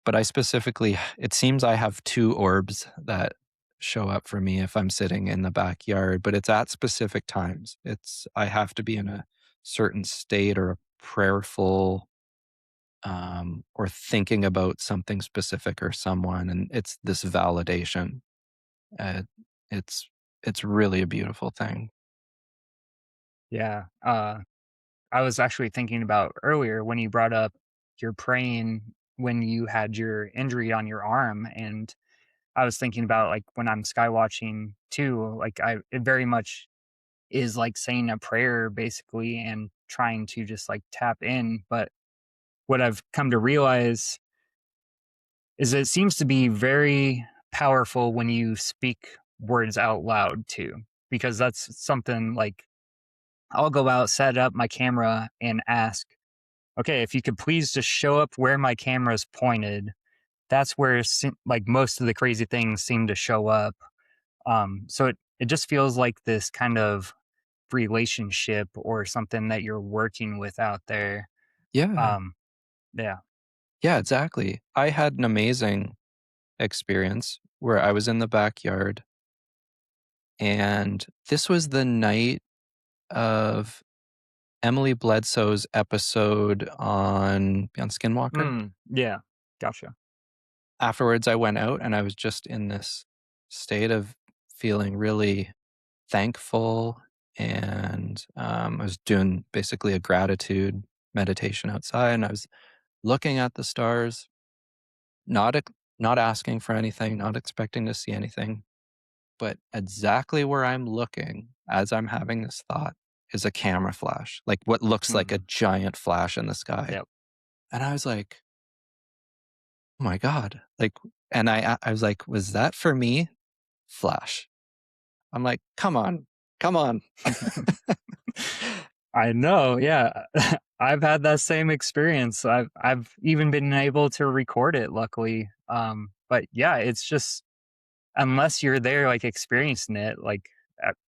A: but I specifically, it seems I have two orbs that show up for me if I'm sitting in the backyard, but it's at specific times. I have to be in a certain state or a prayerful or thinking about something specific or someone, and it's this validation. Uh, it's it's really a beautiful thing.
B: Yeah. I was actually thinking about earlier when you brought up you're praying when you had your injury on your arm, and I was thinking about like when I'm skywatching too, like it very much is like saying a prayer basically and trying to just like tap in. But what I've come to realize is it seems to be very powerful when you speak words out loud too, because that's something like I'll go out, set up my camera, and ask, okay, if you could please just show up where my camera's pointed. That's where like most of the crazy things seem to show up. So it just feels like this kind of relationship or something that you're working with out there.
A: Yeah,
B: Um, yeah.
A: yeah, exactly. I had an amazing experience where I was in the backyard, and this was the night of Emily Bledsoe's episode on Skinwalker.
B: Yeah. Gotcha.
A: Afterwards, I went out and I was just in this state of feeling really thankful, and I was doing basically a gratitude meditation outside, and I was looking at the stars, not not asking for anything, not expecting to see anything, but exactly where I'm looking as I'm having this thought is a camera flash, like what looks like a
B: Hmm.
A: giant flash in the sky.
B: Yep.
A: And I was like, "Oh my god!" Like, and I was like, "Was that for me?" Flash. I'm like, "Come on, come on."
B: I know. Yeah. I've had that same experience. I've even been able to record it, luckily. But yeah, it's just unless you're there, like experiencing it, like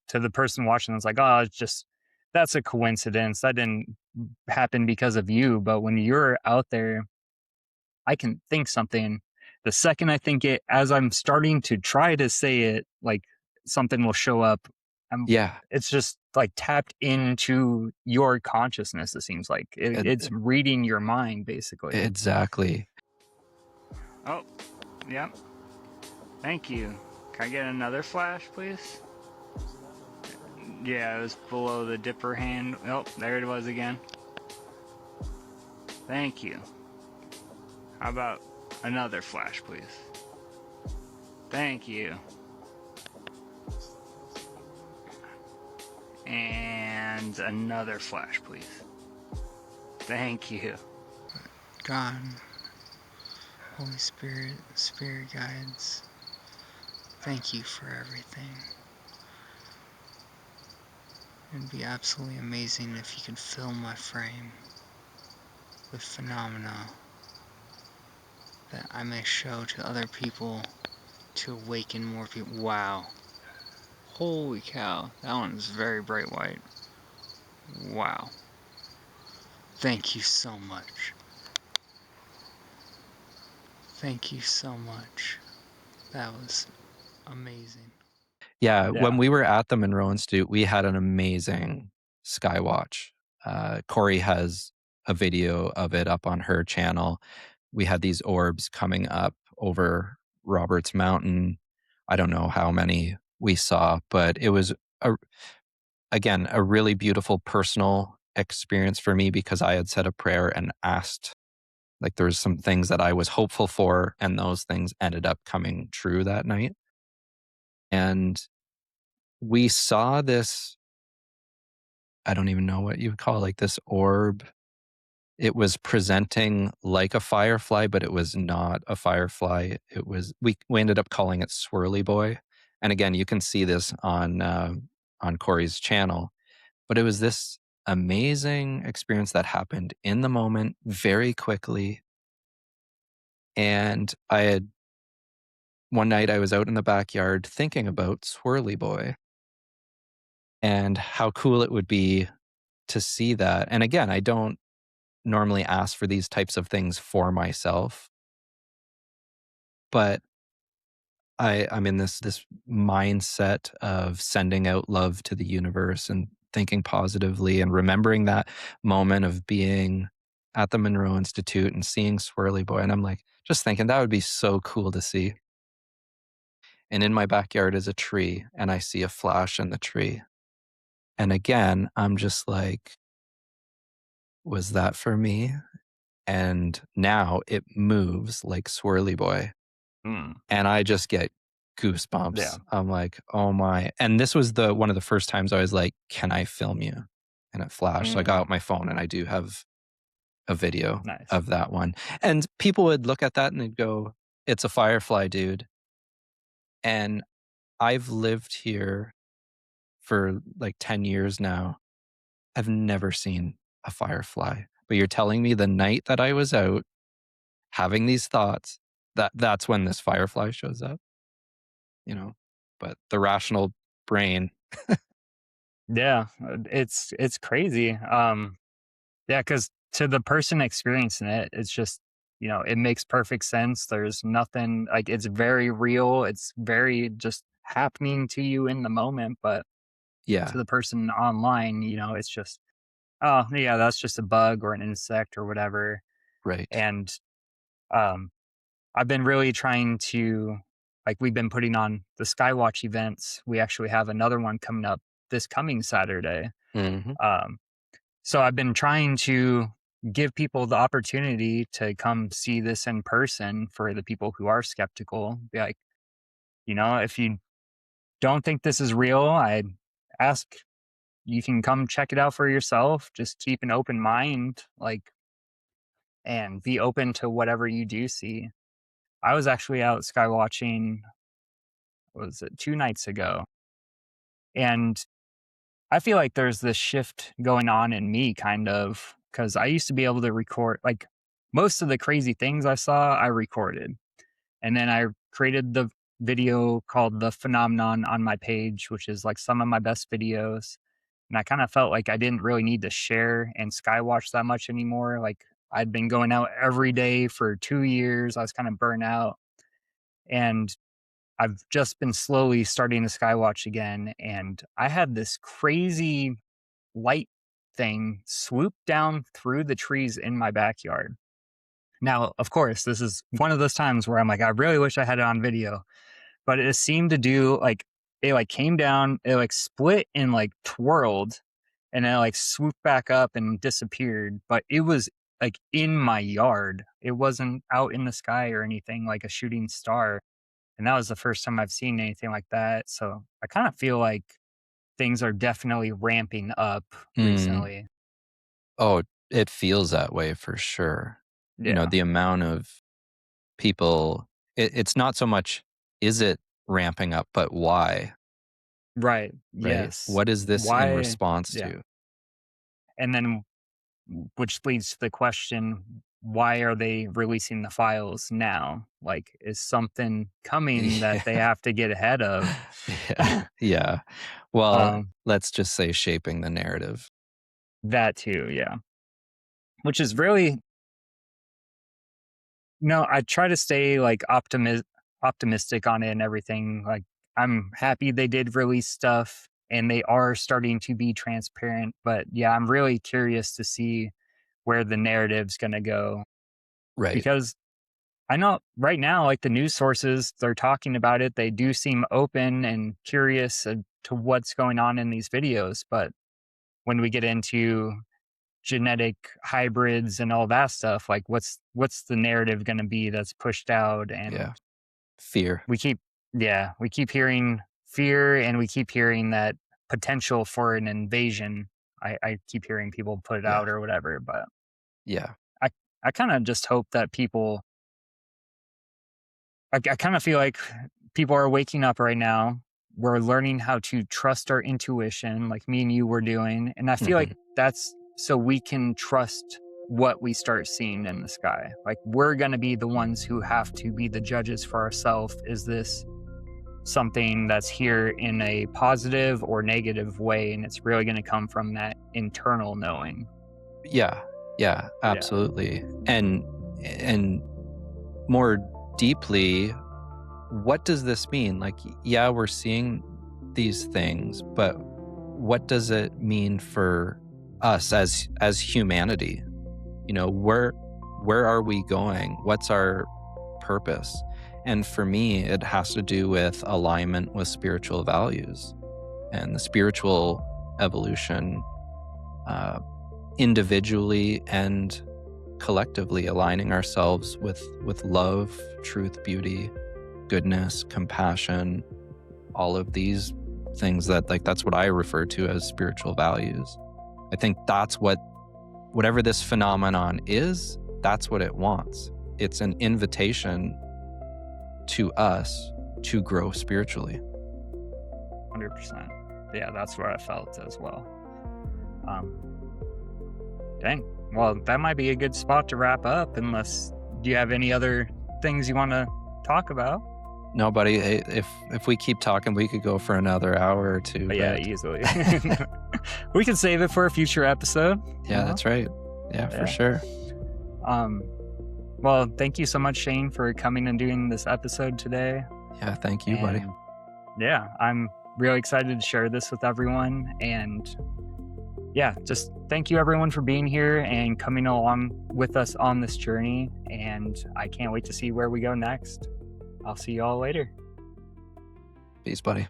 B: to the person watching, it's like, oh, it's just that's a coincidence. That didn't happen because of you. But when you're out there, I can think something. The second I think it, as I'm starting to try to say it, like something will show up.
A: Yeah,
B: It's just like tapped into your consciousness. It seems like it's
A: e
B: reading your mind, basically.
A: exactly.
B: Oh, yeah. Thank you. Can I get another flash, please? Yeah, it was below the dipper hand. Oh, there it was again. Thank you. How about another flash, please? Thank you. And another flash, please. Thank you.
C: God, Holy Spirit, Spirit guides, thank you for everything. It'd be absolutely amazing if you could fill my frame with phenomena that I may show to other people to awaken more people. Wow. Holy cow, that one is very bright white. Wow. Thank you so much. Thank you so much. That was amazing.
A: Yeah,
B: Yeah.
A: when we were at the Monroe Institute, we had an amazing skywatch. Corey has a video of it up on her channel. We had these orbs coming up over Roberts Mountain. I don't know how many we saw, but it was again a really beautiful personal experience for me because I had said a prayer and asked, like, there was some things that I was hopeful for, and those things ended up coming true that night. And we saw this, I don't even know what you would call, like, this orb. It was presenting like a firefly, but it was not a firefly. It was, we ended up calling it Swirly Boy. And again, you can see this on Corey's channel. But it was this amazing experience that happened in the moment very quickly. And one night I was out in the backyard thinking about Swirly Boy and how cool it would be to see that. And again, I don't normally ask for these types of things for myself, but I'm in this mindset of sending out love to the universe and thinking positively and remembering that moment of being at the Monroe Institute and seeing Swirly Boy. And I'm like, just thinking that would be so cool to see. And in my backyard is a tree, and I see a flash in the tree. And again, I'm just like, was that for me? And now it moves like Swirly Boy.
B: Mm.
A: And I just get goosebumps.
B: Yeah.
A: I'm like, oh my. And this was one of the first times I was like, can I film you? And it flashed. So I got out my phone, and I do have a video
B: Nice.
A: of that one. And people would look at that and they'd go, it's a firefly, dude. And I've lived here for like 10 years now. I've never seen a firefly. But you're telling me the night that I was out having these thoughts, that's when this firefly shows up, you know? But the rational brain.
B: Yeah, it's crazy. Yeah, because to the person experiencing it, it's just, it makes perfect sense. There's nothing like, it's very real. It's very just happening to you in the moment. But
A: Yeah,
B: to the person online, it's just, oh yeah, that's just a bug or an insect or whatever.
A: right.
B: And um, I've been really trying to, like, we've been putting on the Skywatch events. We actually have another one coming up this coming Saturday.
A: Hmm.
B: Um, So I've been trying to give people the opportunity to come see this in person for the people who are skeptical. Be like, if you don't think this is real, I ask you can come check it out for yourself. Just keep an open mind, like, and be open to whatever you do see. I was actually out skywatching, what was it, 2 nights ago, and I feel like there's this shift going on in me, kind of, because I used to be able to record, like, most of the crazy things I saw, I recorded. And then I created the video called The Phenomenon on my page, which is like some of my best videos. And I kind of felt like I didn't really need to share and skywatch that much anymore. Like, I'd been going out every day for 2 years. I was kind of burnt out. And I've just been slowly starting to skywatch again. And I had this crazy light thing swoop down through the trees in my backyard. Now, of course, this is one of those times where I'm like, I really wish I had it on video, but it seemed to do like, it like came down, it like split and like twirled, and then like swooped back up and disappeared. But it was like in my yard. It wasn't out in the sky or anything like a shooting star. And that was the first time I've seen anything like that. So I kind of feel like things are definitely ramping up
A: Mm.
B: recently.
A: Oh, it feels that way for sure.
B: Yeah.
A: The amount of people, it's not so much, is it ramping up, but why,
B: Right.
A: right?
B: Yes.
A: What is this in
B: Why?
A: response
B: Yeah.
A: to?
B: And then, which leads to the question, why are they releasing the files now? Like, is something coming that they
A: Yeah.
B: have to get ahead of?
A: Yeah. Yeah. Well,
B: um,
A: let's just say shaping the narrative.
B: that too, yeah. Which is really, No, I try to stay like optimistic on it and everything. Like, I'm happy they did release stuff and they are starting to be transparent. But yeah, I'm really curious to see where the narrative's going to go,
A: Right.
B: because I know right now, like the news sources, they're talking about it. They do seem open and curious to what's going on in these videos. But when we get into genetic hybrids and all that stuff, like what's the narrative going to be that's pushed out? And
A: Yeah. Fear.
B: we keep hearing fear, and we keep hearing that potential for an invasion. I keep hearing people put it
A: Yeah.
B: out or whatever, but
A: Yeah.
B: I kind of just hope that people, I kind of feel like people are waking up right now. We're learning how to trust our intuition, like me and you were doing. And I feel like that's so we can trust what we start seeing in the sky. Like, we're going to be the ones who have to be the judges for ourselves. Is this something that's here in a positive or negative way? And it's really going to come from that internal knowing.
A: Yeah, absolutely. And more deeply, what does this mean? Like, yeah, we're seeing these things, but what does it mean for us as humanity? You know, where are we going? What's our purpose? And for me, it has to do with alignment with spiritual values and the spiritual evolution, individually and collectively, aligning ourselves with love, truth, beauty, goodness, compassion, all of these things that's what I refer to as spiritual values. I think that's whatever this phenomenon is, that's what it wants. It's an invitation to us to grow spiritually.
B: 100%. Yeah, that's where I felt as well. Dang. Well, that might be a good spot to wrap up, unless, do you have any other things you want to talk about?
A: No, buddy, if we keep talking, we could go for another hour or two.
B: Yeah, easily. We can save it for a future episode.
A: Yeah, that's right. Yeah, for sure.
B: Well, thank you so much, Shayne, for coming and doing this episode today.
A: Yeah, thank you, buddy.
B: Yeah, I'm really excited to share this with everyone. And yeah, just thank you everyone for being here and coming along with us on this journey. And I can't wait to see where we go next. I'll see you all later.
A: Peace, buddy.